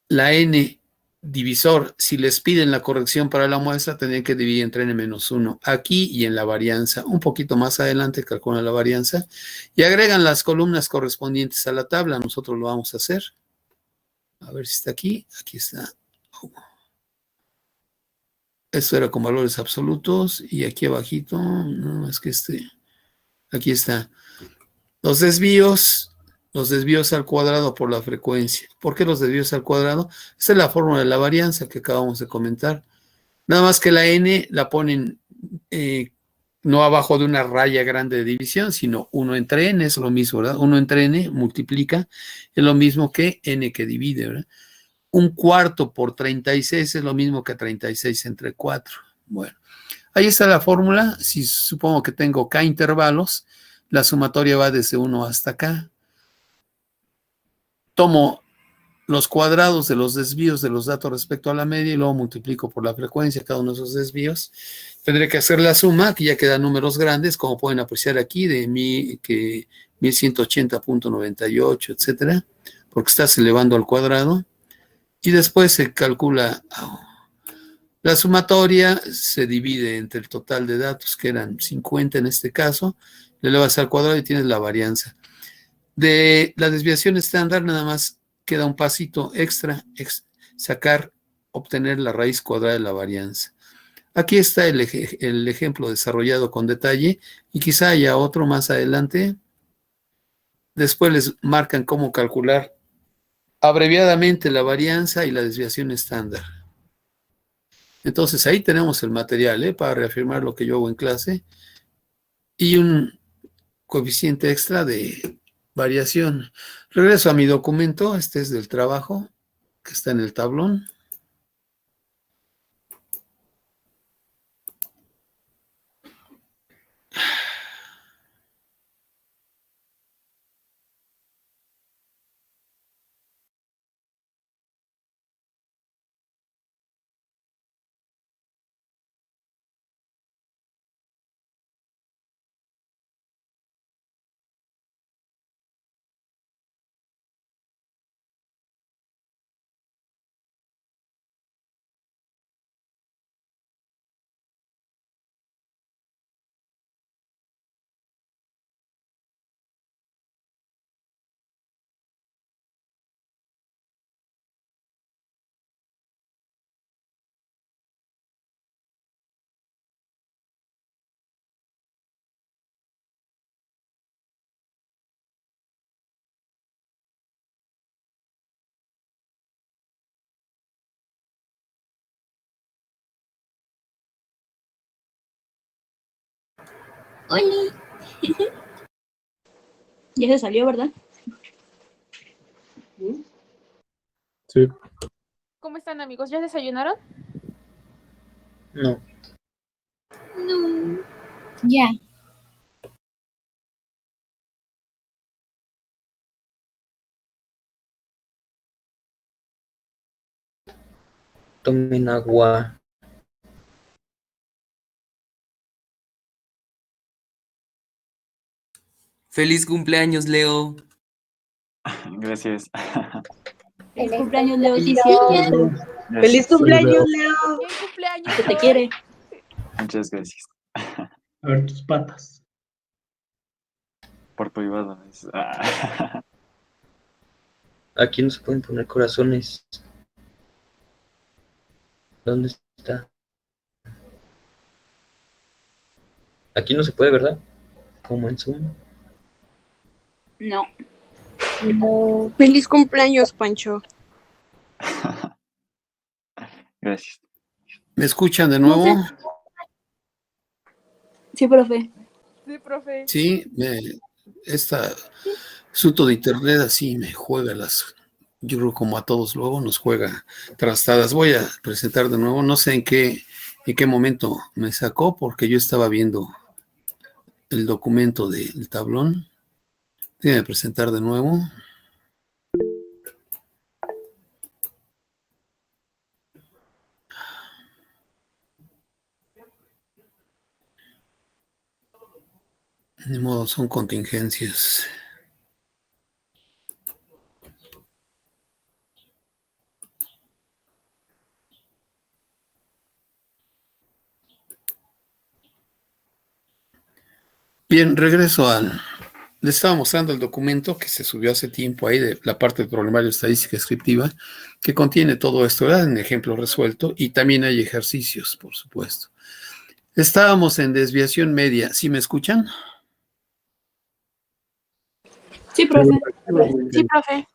La n divisor, si les piden la corrección para la muestra, tendrían que dividir entre n-1. Aquí y en la varianza. Un poquito más adelante calculan la varianza y agregan las columnas correspondientes a la tabla. Nosotros lo vamos a hacer. A ver si está aquí. Aquí está. Esto era con valores absolutos y aquí abajito, no, es que aquí está. Los desvíos al cuadrado por la frecuencia. ¿Por qué los desvíos al cuadrado? Esa es la fórmula de la varianza que acabamos de comentar. Nada más que la n la ponen no abajo de una raya grande de división, sino 1 entre n, es lo mismo, ¿verdad? 1 entre n multiplica, es lo mismo que n que divide, ¿verdad? 1/4 por 36 es lo mismo que 36 entre 4. Bueno, ahí está la fórmula. Si supongo que tengo k intervalos, la sumatoria va desde 1 hasta acá. Tomo los cuadrados de los desvíos de los datos respecto a la media y luego multiplico por la frecuencia de cada uno de esos desvíos. Tendré que hacer la suma, aquí ya quedan números grandes, como pueden apreciar aquí, de 1180.98, etcétera, porque estás elevando al cuadrado. Y después se calcula la sumatoria, se divide entre el total de datos, que eran 50 en este caso, le elevas al cuadrado y tienes la varianza. De la desviación estándar nada más queda un pasito extra, obtener la raíz cuadrada de la varianza. Aquí está el ejemplo desarrollado con detalle y quizá haya otro más adelante. Después les marcan cómo calcular abreviadamente la varianza y la desviación estándar. Entonces ahí tenemos el material para reafirmar lo que yo hago en clase y un coeficiente extra de variación. Regreso a mi documento, este es del trabajo que está en el tablón. Oli. Ya se salió, ¿verdad? Sí. ¿Cómo están, amigos? ¿Ya desayunaron? No. No. Ya. Tomen agua. ¡Feliz cumpleaños, Leo! Gracias. Feliz cumpleaños, Leo. Sí, ¡Feliz cumpleaños, Leo! Leo! ¿Qué cumpleaños? Se te quiere. Muchas gracias. A ver tus patas. Por privado. Aquí no se pueden poner corazones. ¿Dónde está? Aquí no se puede, ¿verdad? Como en Zoom. No. Feliz cumpleaños, Pancho. Gracias. ¿Me escuchan de nuevo? Sí, profe. Sí, profe. Sí, este asunto de internet así me juega yo creo como a todos luego nos juega trastadas. Voy a presentar de nuevo, no sé en qué momento me sacó porque yo estaba viendo el documento del tablón. Voy a presentar de nuevo. De modo, son contingencias. Bien, regreso les estaba mostrando el documento que se subió hace tiempo ahí de la parte del problemario de estadística descriptiva, que contiene todo esto, ¿verdad? En ejemplo resuelto, y también hay ejercicios, por supuesto. Estábamos en desviación media. ¿Sí me escuchan? Sí, profe. Sí, profe.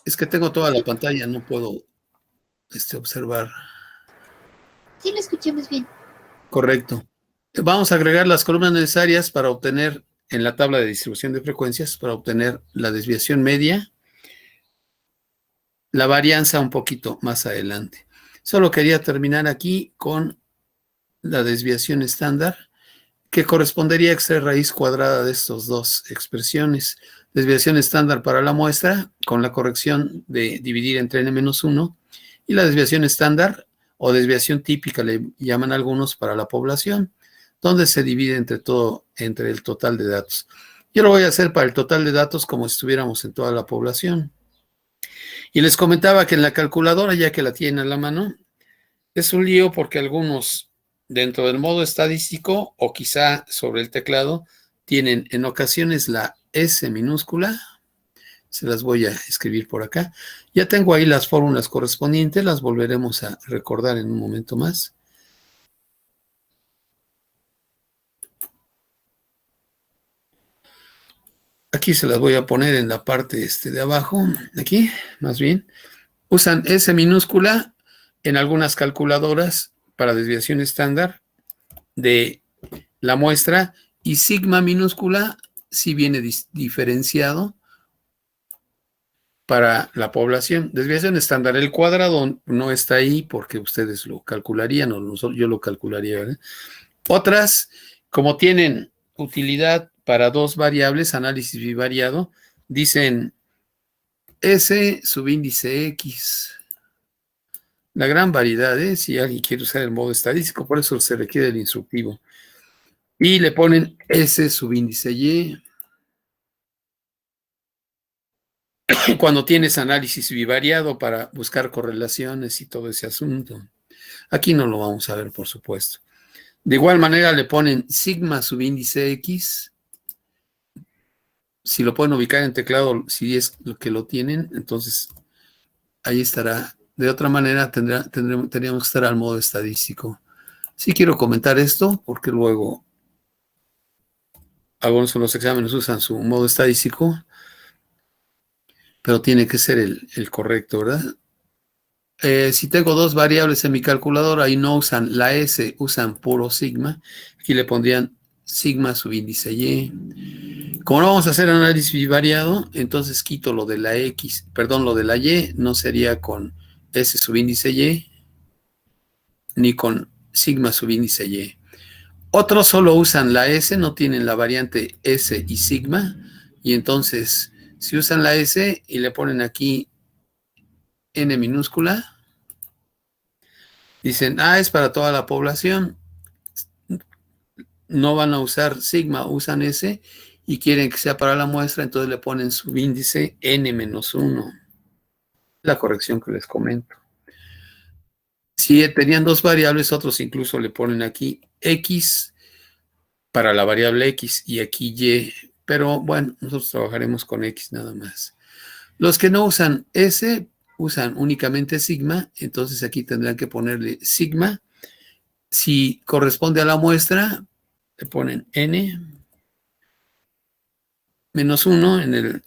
Es que tengo toda la pantalla, no puedo observar. Sí, lo escuchamos bien. Correcto. Vamos a agregar las columnas necesarias para obtener en la tabla de distribución de frecuencias, para obtener la desviación media, la varianza un poquito más adelante. Solo quería terminar aquí con la desviación estándar, que correspondería a extraer raíz cuadrada de estas dos expresiones. Desviación estándar para la muestra, con la corrección de dividir entre n-1, y la desviación estándar, o desviación típica, le llaman algunos, para la población, donde se divide entre el total de datos. Yo lo voy a hacer para el total de datos como si estuviéramos en toda la población. Y les comentaba que en la calculadora, ya que la tienen a la mano, es un lío porque algunos dentro del modo estadístico o quizá sobre el teclado tienen en ocasiones la S minúscula. Se las voy a escribir por acá. Ya tengo ahí las fórmulas correspondientes, las volveremos a recordar en un momento más. Aquí se las voy a poner en la parte de abajo, aquí, más bien. Usan S minúscula en algunas calculadoras para desviación estándar de la muestra, y sigma minúscula si viene diferenciado para la población. Desviación estándar, el cuadrado no está ahí porque ustedes lo calcularían, o yo lo calcularía, ¿verdad? Otras, como tienen utilidad para dos variables, análisis bivariado, dicen S subíndice X. La gran variedad, si alguien quiere usar el modo estadístico, por eso se requiere el instructivo. Y le ponen S subíndice Y. Cuando tienes análisis bivariado para buscar correlaciones y todo ese asunto. Aquí no lo vamos a ver, por supuesto. De igual manera le ponen sigma subíndice X. Si lo pueden ubicar en teclado, si es lo que lo tienen, entonces ahí estará. De otra manera tendríamos que estar al modo estadístico. Sí quiero comentar esto porque luego algunos de los exámenes usan su modo estadístico, pero tiene que ser el correcto, ¿verdad? Si tengo dos variables en mi calculadora y no usan la S, usan puro sigma, aquí le pondrían sigma subíndice Y. Como no vamos a hacer análisis bivariado, entonces quito lo de la X, perdón, lo de la Y, no sería con S subíndice Y, ni con sigma subíndice Y. Otros solo usan la S, no tienen la variante S y sigma, y entonces si usan la S y le ponen aquí N minúscula, dicen, es para toda la población, no van a usar sigma, usan S, y quieren que sea para la muestra, entonces le ponen subíndice N-1. La corrección que les comento. Si tenían dos variables, otros incluso le ponen aquí X para la variable X y aquí Y, pero bueno, nosotros trabajaremos con X nada más. Los que no usan S, usan únicamente sigma, entonces aquí tendrán que ponerle sigma. Si corresponde a la muestra, le ponen N-1 en el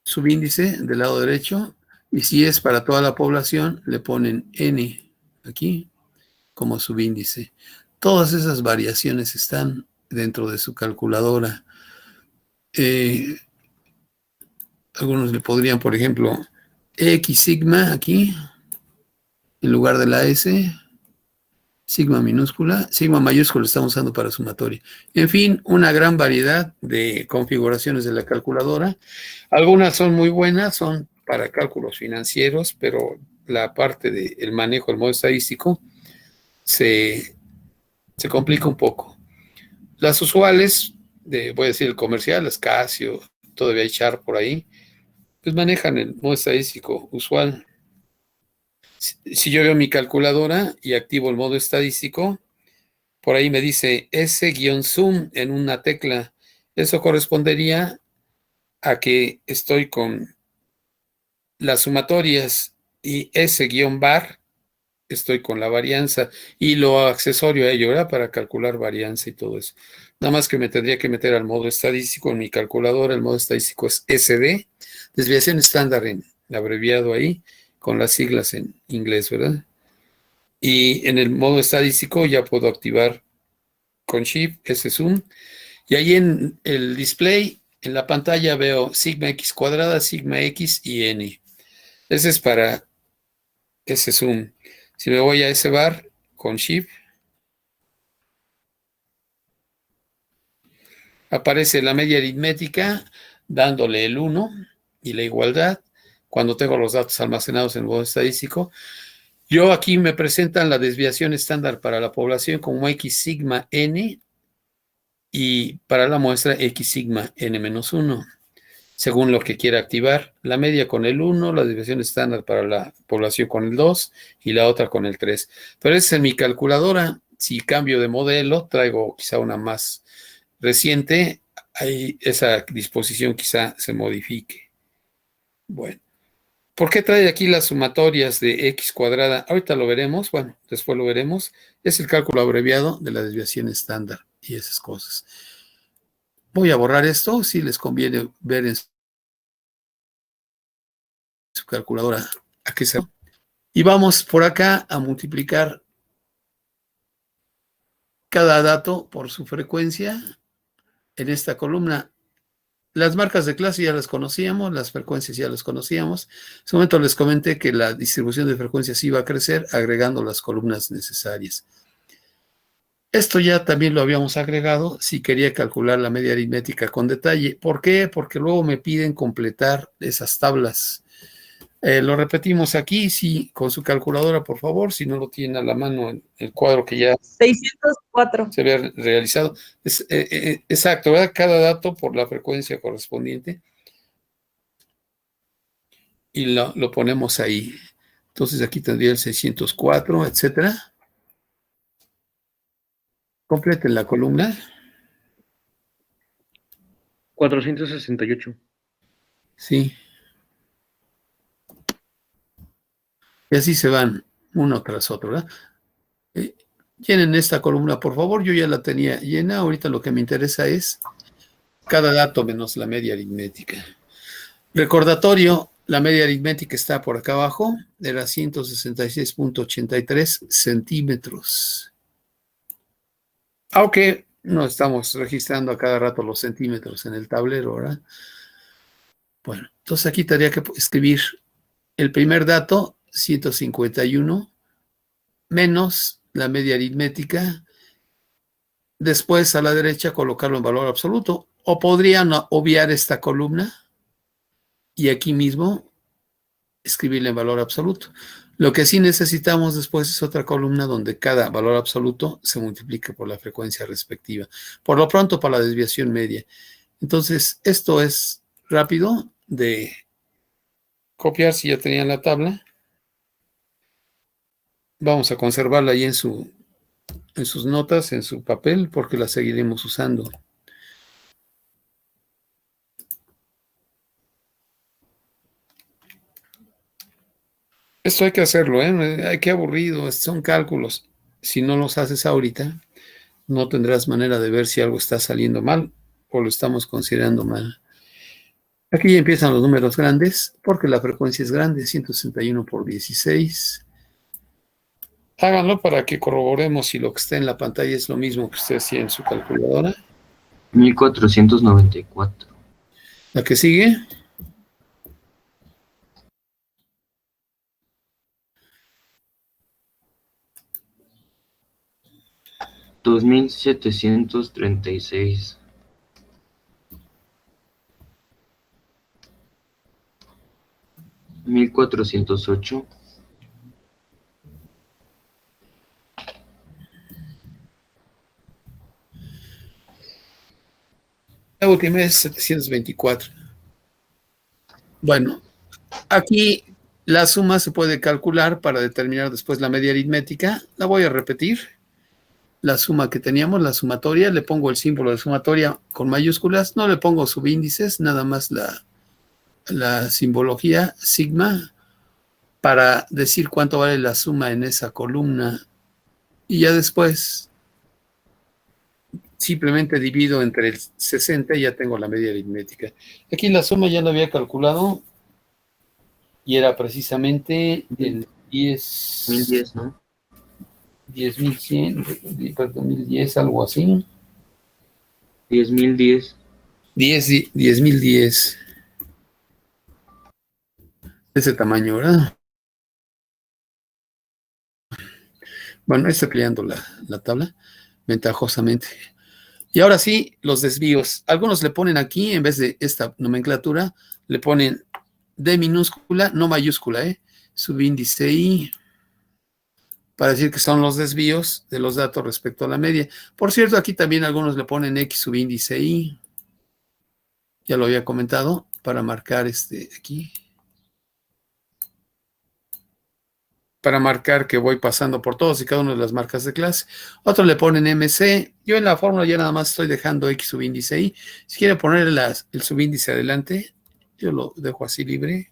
subíndice del lado derecho, y si es para toda la población, le ponen N aquí como subíndice. Todas esas variaciones están dentro de su calculadora. Algunos le podrían, por ejemplo, X sigma aquí, en lugar de la S, sigma minúscula, sigma mayúscula estamos usando para sumatoria. En fin, una gran variedad de configuraciones de la calculadora. Algunas son muy buenas, son para cálculos financieros, pero la parte del manejo del modo estadístico se complica un poco. Las usuales, voy a decir el comercial, las Casio, todavía hay Sharp por ahí, pues manejan el modo estadístico usual. Si yo veo mi calculadora y activo el modo estadístico, por ahí me dice S-zoom en una tecla. Eso correspondería a que estoy con las sumatorias y S-bar, estoy con la varianza y lo accesorio a ello, ¿verdad? Para calcular varianza y todo eso. Nada más que me tendría que meter al modo estadístico en mi calculadora. El modo estadístico es SD, desviación estándar en abreviado ahí, con las siglas en inglés, ¿verdad? Y en el modo estadístico ya puedo activar con Shift, S-zoom, y ahí en el display, en la pantalla veo sigma X cuadrada, sigma X y N. Ese es para S-zoom. Si me voy a S-bar con Shift, aparece la media aritmética dándole el 1 y la igualdad cuando tengo los datos almacenados en el modo estadístico. Yo aquí me presentan la desviación estándar para la población como X sigma N y para la muestra X sigma N-1, según lo que quiera activar. La media con el 1, la desviación estándar para la población con el 2 y la otra con el 3. Pero esa es mi calculadora. Si cambio de modelo, traigo quizá una más reciente, ahí esa disposición quizá se modifique. Bueno, ¿por qué trae aquí las sumatorias de X cuadrada? Ahorita lo veremos, bueno, después lo veremos. Es el cálculo abreviado de la desviación estándar y esas cosas. Voy a borrar esto, si les conviene ver en su calculadora a qué se va. Y vamos por acá a multiplicar cada dato por su frecuencia en esta columna. Las marcas de clase ya las conocíamos, las frecuencias ya las conocíamos. En su momento les comenté que la distribución de frecuencias iba a crecer agregando las columnas necesarias. Esto ya también lo habíamos agregado si quería calcular la media aritmética con detalle. ¿Por qué? Porque luego me piden completar esas tablas. Lo repetimos aquí, sí, con su calculadora, por favor, si no lo tiene a la mano en el cuadro que ya 604. se ve realizado. Exacto, ¿verdad? Cada dato por la frecuencia correspondiente. Y lo ponemos ahí. Entonces aquí tendría el 604, etcétera. Completen la columna. 468. Sí. Y así se van uno tras otro, ¿verdad? Llenen esta columna, por favor. Yo ya la tenía llena. Ahorita lo que me interesa es cada dato menos la media aritmética. Recordatorio, la media aritmética está por acá abajo. Era 166.83 centímetros. Aunque no estamos registrando a cada rato los centímetros en el tablero, ¿verdad? Bueno, entonces aquí tendría que escribir el primer dato, 151, menos la media aritmética. Después a la derecha colocarlo en valor absoluto. O podrían obviar esta columna y aquí mismo escribirle en valor absoluto. Lo que sí necesitamos después es otra columna donde cada valor absoluto se multiplique por la frecuencia respectiva. Por lo pronto, para la desviación media. Entonces, esto es rápido de copiar si ya tenían la tabla. Vamos a conservarla ahí en sus notas, en su papel, porque la seguiremos usando. Esto hay que hacerlo, ¿eh? Hay que aburrido, son cálculos. Si no los haces ahorita, no tendrás manera de ver si algo está saliendo mal o lo estamos considerando mal. Aquí ya empiezan los números grandes, porque la frecuencia es grande, 161 por 16. Háganlo para que corroboremos si lo que está en la pantalla es lo mismo que usted hacía en su calculadora. 1494. La que sigue. $2,736. 1408. La última es 724. Bueno, aquí la suma se puede calcular para determinar después la media aritmética. La voy a repetir. La suma que teníamos, la sumatoria, le pongo el símbolo de sumatoria con mayúsculas, no le pongo subíndices, nada más la simbología sigma para decir cuánto vale la suma en esa columna. Y ya después simplemente divido entre el 60 y ya tengo la media aritmética. Aquí la suma ya la había calculado y era precisamente el 1010, ¿no? 10.100, perdón, 1010, algo así. 10,010. 10.010. Ese tamaño, ¿verdad? Bueno, estoy peleando la tabla ventajosamente. Y ahora sí, los desvíos. Algunos le ponen aquí, en vez de esta nomenclatura, le ponen D minúscula, no mayúscula, subíndice I, para decir que son los desvíos de los datos respecto a la media. Por cierto, aquí también algunos le ponen X subíndice Y. Ya lo había comentado, para marcar aquí. Para marcar que voy pasando por todos y cada una de las marcas de clase. Otros le ponen MC. Yo en la fórmula ya nada más estoy dejando X subíndice Y. Si quiere poner el subíndice adelante, yo lo dejo así libre.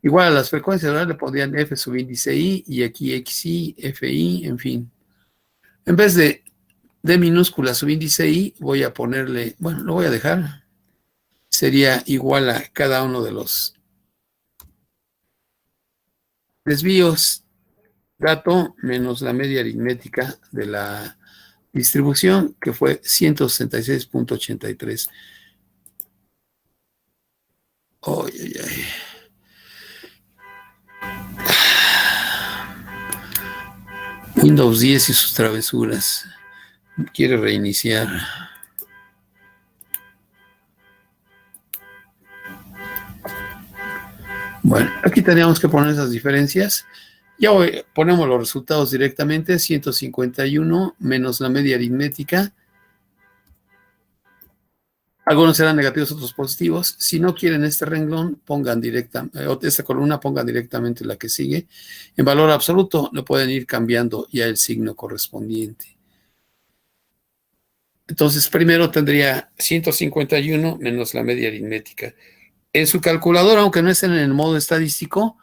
Igual a las frecuencias, ¿verdad? Le pondrían F subíndice I y aquí XI, FI, en fin. En vez de D minúscula subíndice I, voy a ponerle, bueno, lo voy a dejar. Sería igual a cada uno de los desvíos, dato menos la media aritmética de la distribución, que fue 166.83. Ay, ay, ay. Windows 10 y sus travesuras. Quiere reiniciar. Bueno, aquí teníamos que poner esas diferencias. Ya hoy ponemos los resultados directamente. 151 menos la media aritmética. Algunos serán negativos, otros positivos. Si no quieren este renglón, pongan esta columna, pongan directamente la que sigue. En valor absoluto, le pueden ir cambiando ya el signo correspondiente. Entonces, primero tendría 151 menos la media aritmética. En su calculadora, aunque no estén en el modo estadístico,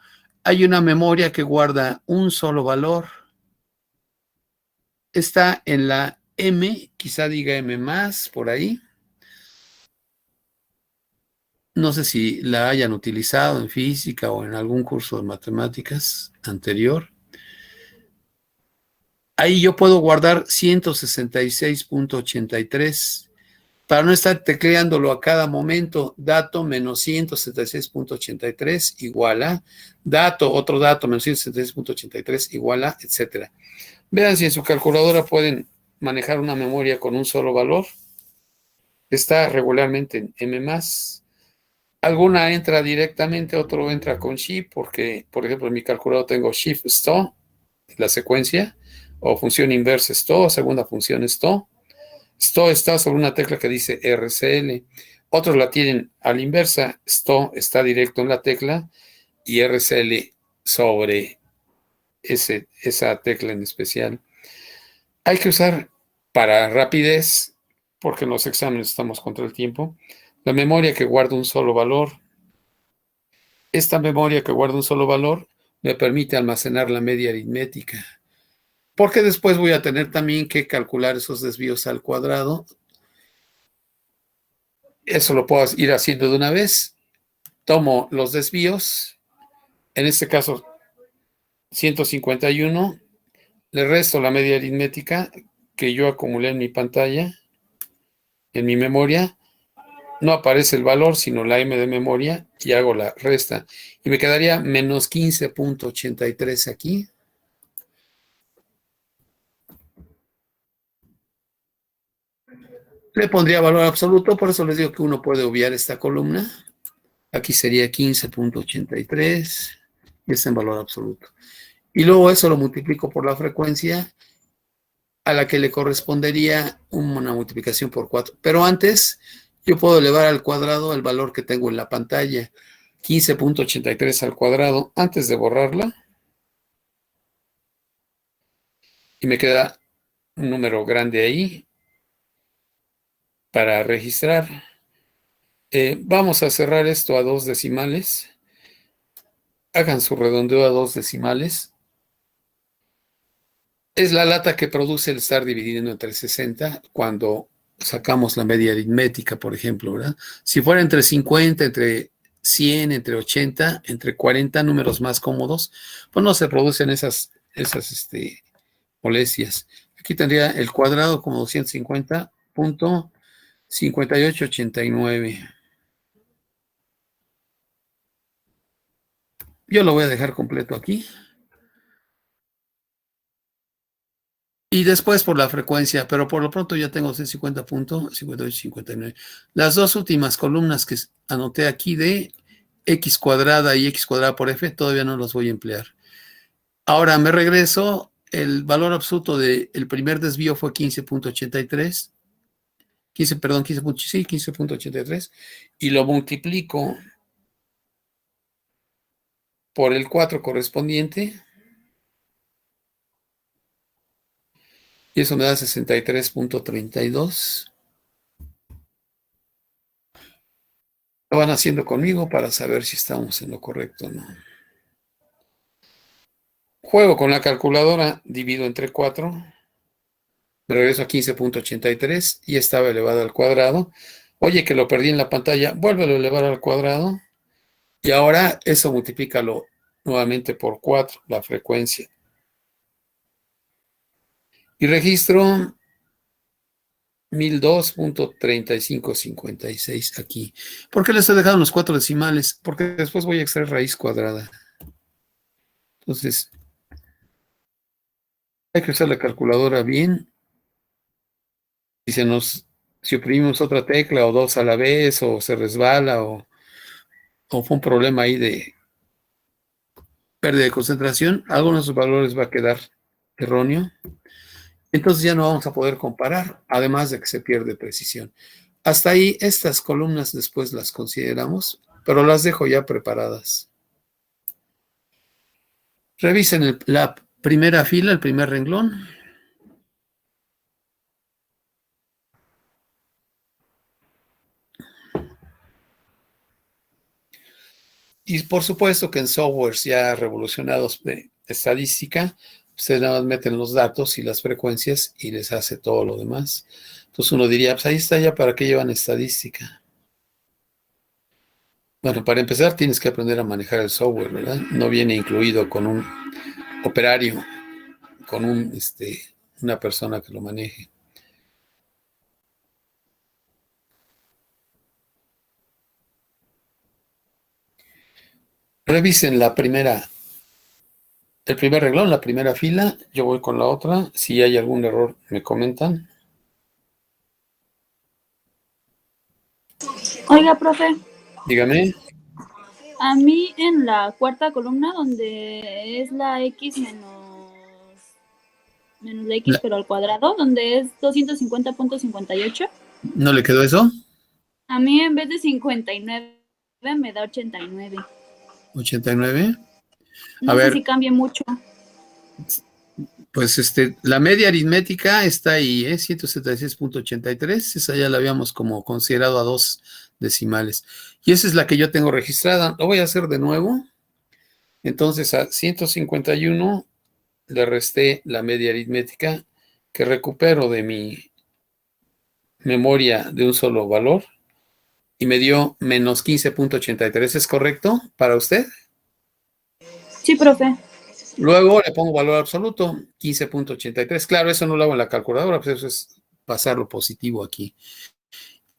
hay una memoria que guarda un solo valor. Está en la M, quizá diga M más, por ahí. No sé si la hayan utilizado en física o en algún curso de matemáticas anterior. Ahí yo puedo guardar 166.83 para no estar tecleándolo a cada momento. Dato menos 166.83 igual a dato, otro dato menos 166.83 igual a, etcétera. Vean si en su calculadora pueden manejar una memoria con un solo valor. Está regularmente en M+. Alguna entra directamente, otro entra con Shift, porque, por ejemplo, en mi calculador tengo Shift STO, la secuencia, o función inversa STO, segunda función STO. STO está sobre una tecla que dice RCL. Otros la tienen a la inversa. STO está directo en la tecla y RCL sobre esa tecla en especial. Hay que usar para rapidez, porque en los exámenes estamos contra el tiempo, la memoria que guarda un solo valor. Esta memoria que guarda un solo valor me permite almacenar la media aritmética, porque después voy a tener también que calcular esos desvíos al cuadrado Eso lo puedo ir haciendo de una vez. Tomo los desvíos, en este caso 151, le resto la media aritmética que yo acumulé en mi pantalla, en mi memoria. No aparece el valor, sino la M de memoria, y hago la resta. Y me quedaría menos 15.83 aquí. Le pondría valor absoluto, por eso les digo que uno puede obviar esta columna. Aquí sería 15.83 y está en valor absoluto. Y luego eso lo multiplico por la frecuencia a la que le correspondería una multiplicación por 4. Pero antes yo puedo elevar al cuadrado el valor que tengo en la pantalla, 15.83 al cuadrado, antes de borrarla. Y me queda un número grande ahí para registrar. Vamos a cerrar esto a 2 decimales. Hagan su redondeo a 2 decimales. Es la lata que produce el estar dividiendo entre 60 cuando sacamos la media aritmética, por ejemplo, ¿verdad? Si fuera entre 50, entre 100, entre 80, entre 40 números más cómodos, pues no se producen esas molestias. Aquí tendría el cuadrado como 250.5889. Yo lo voy a dejar completo aquí. Y después por la frecuencia, pero por lo pronto ya tengo 250.5859. Las dos últimas columnas que anoté aquí de x cuadrada y x cuadrada por f, todavía no las voy a emplear. Ahora me regreso, el valor absoluto del primer desvío fue 15.83. 15.83. Y lo multiplico por el 4 correspondiente. Y eso me da 63.32. Lo van haciendo conmigo para saber si estamos en lo correcto o no. Juego con la calculadora, divido entre 4. Me regreso a 15.83 y estaba elevado al cuadrado. Oye, que lo perdí en la pantalla, vuélvelo a elevar al cuadrado. Y ahora eso multiplícalo nuevamente por 4, la frecuencia. Y registro 1002.3556 aquí. ¿Por qué les he dejado los 4 decimales? Porque después voy a extraer raíz cuadrada. Entonces, hay que usar la calculadora bien. Si oprimimos otra tecla o dos a la vez, o se resbala, o fue un problema ahí de pérdida de concentración, algunos valores va a quedar erróneo. Entonces ya no vamos a poder comparar, además de que se pierde precisión. Hasta ahí, estas columnas después las consideramos, pero las dejo ya preparadas. Revisen la primera fila, el primer renglón. Y por supuesto que en softwares ya revolucionados de estadística, ustedes nada más meten los datos y las frecuencias y les hace todo lo demás. Entonces uno diría, pues ahí está ya, ¿para qué llevan estadística? Bueno, para empezar tienes que aprender a manejar el software, ¿verdad? No viene incluido con un operario, con una persona que lo maneje. Revisen el primer renglón, la primera fila. Yo voy con la otra. Si hay algún error, me comentan. Oiga, profe, Dígame. a mí en la cuarta columna donde es la x menos la x pero al cuadrado, donde es 250.58. ¿No le quedó eso? A mí en vez de 59 me da 89. 89. No sé si cambia mucho. Pues la media aritmética está ahí, 176.83. Esa ya la habíamos como considerado a 2 decimales. Y esa es la que yo tengo registrada. Lo voy a hacer de nuevo. Entonces a 151 le resté la media aritmética que recupero de mi memoria de un solo valor. y me dio menos 15.83. ¿Es correcto para usted? Sí, profe. Luego le pongo valor absoluto, 15.83. Claro, eso no lo hago en la calculadora, pues eso es pasarlo positivo aquí.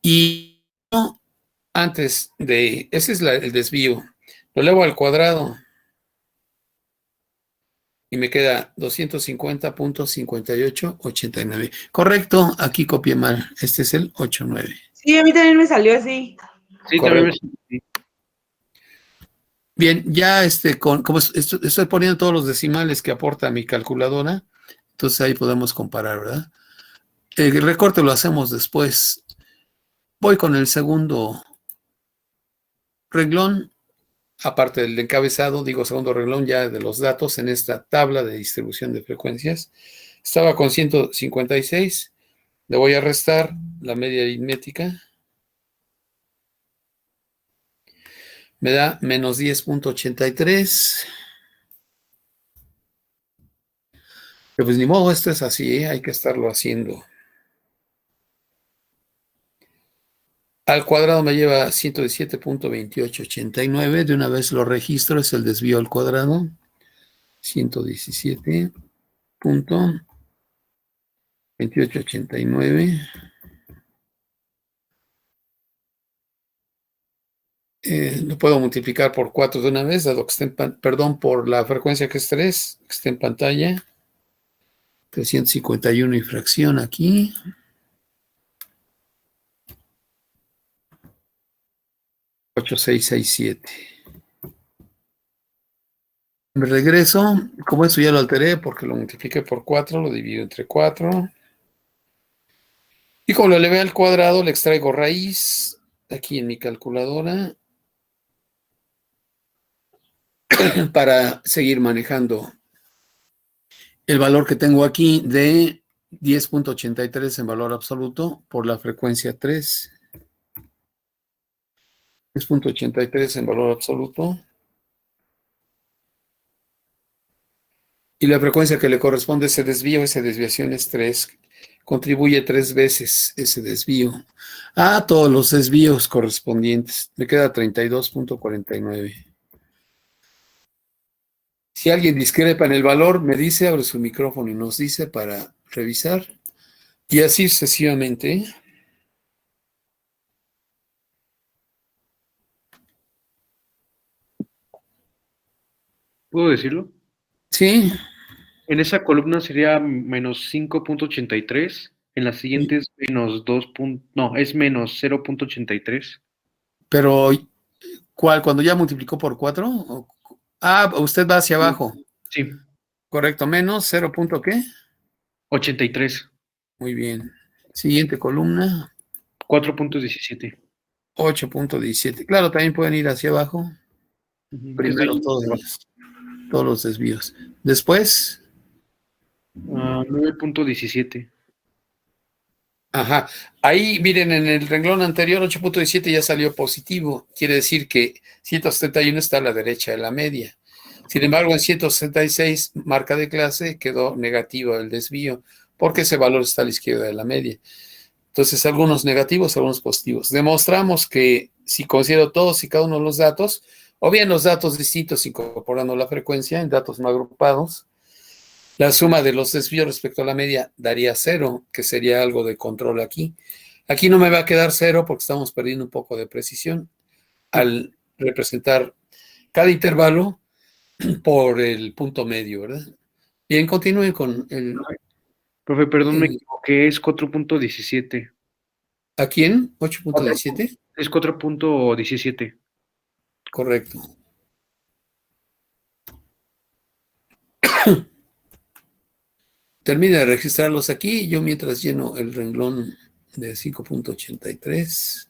Y antes de, ese es el desvío, lo elevo al cuadrado y me queda 250.5889. Correcto, aquí copié mal. Este es el 89. Sí, a mí también me salió así. Sí, también Correcto. Bien, ya como estoy poniendo todos los decimales que aporta mi calculadora, entonces ahí podemos comparar, ¿verdad? El recorte lo hacemos después. Voy con el segundo renglón, aparte del encabezado, digo segundo renglón ya de los datos en esta tabla de distribución de frecuencias. Estaba con 156, le voy a restar la media aritmética. Me da menos 10.83. Pero pues ni modo, esto es así, hay que estarlo haciendo. Al cuadrado me lleva 117.2889. De una vez lo registro, es el desvío al cuadrado. 117.2889. Lo puedo multiplicar por 4 de una vez, dado que está perdón, por la frecuencia que es 3, que está en pantalla. 351 y fracción aquí. 8667. Me regreso, como eso ya lo alteré porque lo multipliqué por 4, lo divido entre 4. Y como lo elevé al cuadrado, le extraigo raíz aquí en mi calculadora para seguir manejando el valor que tengo aquí de 10.83 en valor absoluto por la frecuencia 3. 10.83 en valor absoluto. Y la frecuencia que le corresponde a ese desvío, esa desviación es 3. Contribuye 3 veces ese desvío a todos los desvíos correspondientes. Me queda 32.49. Si alguien discrepa en el valor, me dice, abre su micrófono y nos dice para revisar. Y así sucesivamente. ¿Puedo decirlo? Sí. En esa columna sería menos 5.83. En la siguiente es menos 2. No, es menos 0.83. Pero, ¿cuál? ¿Cuando ya multiplicó por 4? Ah, usted va hacia abajo. Sí, Correcto, menos 0. ¿Qué? 83. Muy bien. Siguiente columna, 4.17. 8.17. Claro, también pueden ir hacia abajo. Primero todos los desvíos. Después, 9.17. ajá. Ahí, miren, en el renglón anterior, 8.17 ya salió positivo. Quiere decir que 171 está a la derecha de la media. Sin embargo, en 166, marca de clase, quedó negativo el desvío, porque ese valor está a la izquierda de la media. Entonces, algunos negativos, algunos positivos. Demostramos que si considero todos y cada uno de los datos, o bien los datos distintos incorporando la frecuencia en datos no agrupados, la suma de los desvíos respecto a la media daría 0, que sería algo de control aquí. Aquí no me va a quedar 0 porque estamos perdiendo un poco de precisión al representar cada intervalo por el punto medio, ¿verdad? Bien, continúen con el... Profe, perdón, me equivoqué, es 4.17. ¿A quién? ¿8.17? Es 4.17. Correcto. Termina de registrarlos aquí. Yo mientras lleno el renglón de 5.83.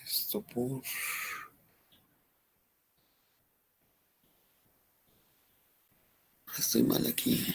Esto por... Estoy mal aquí.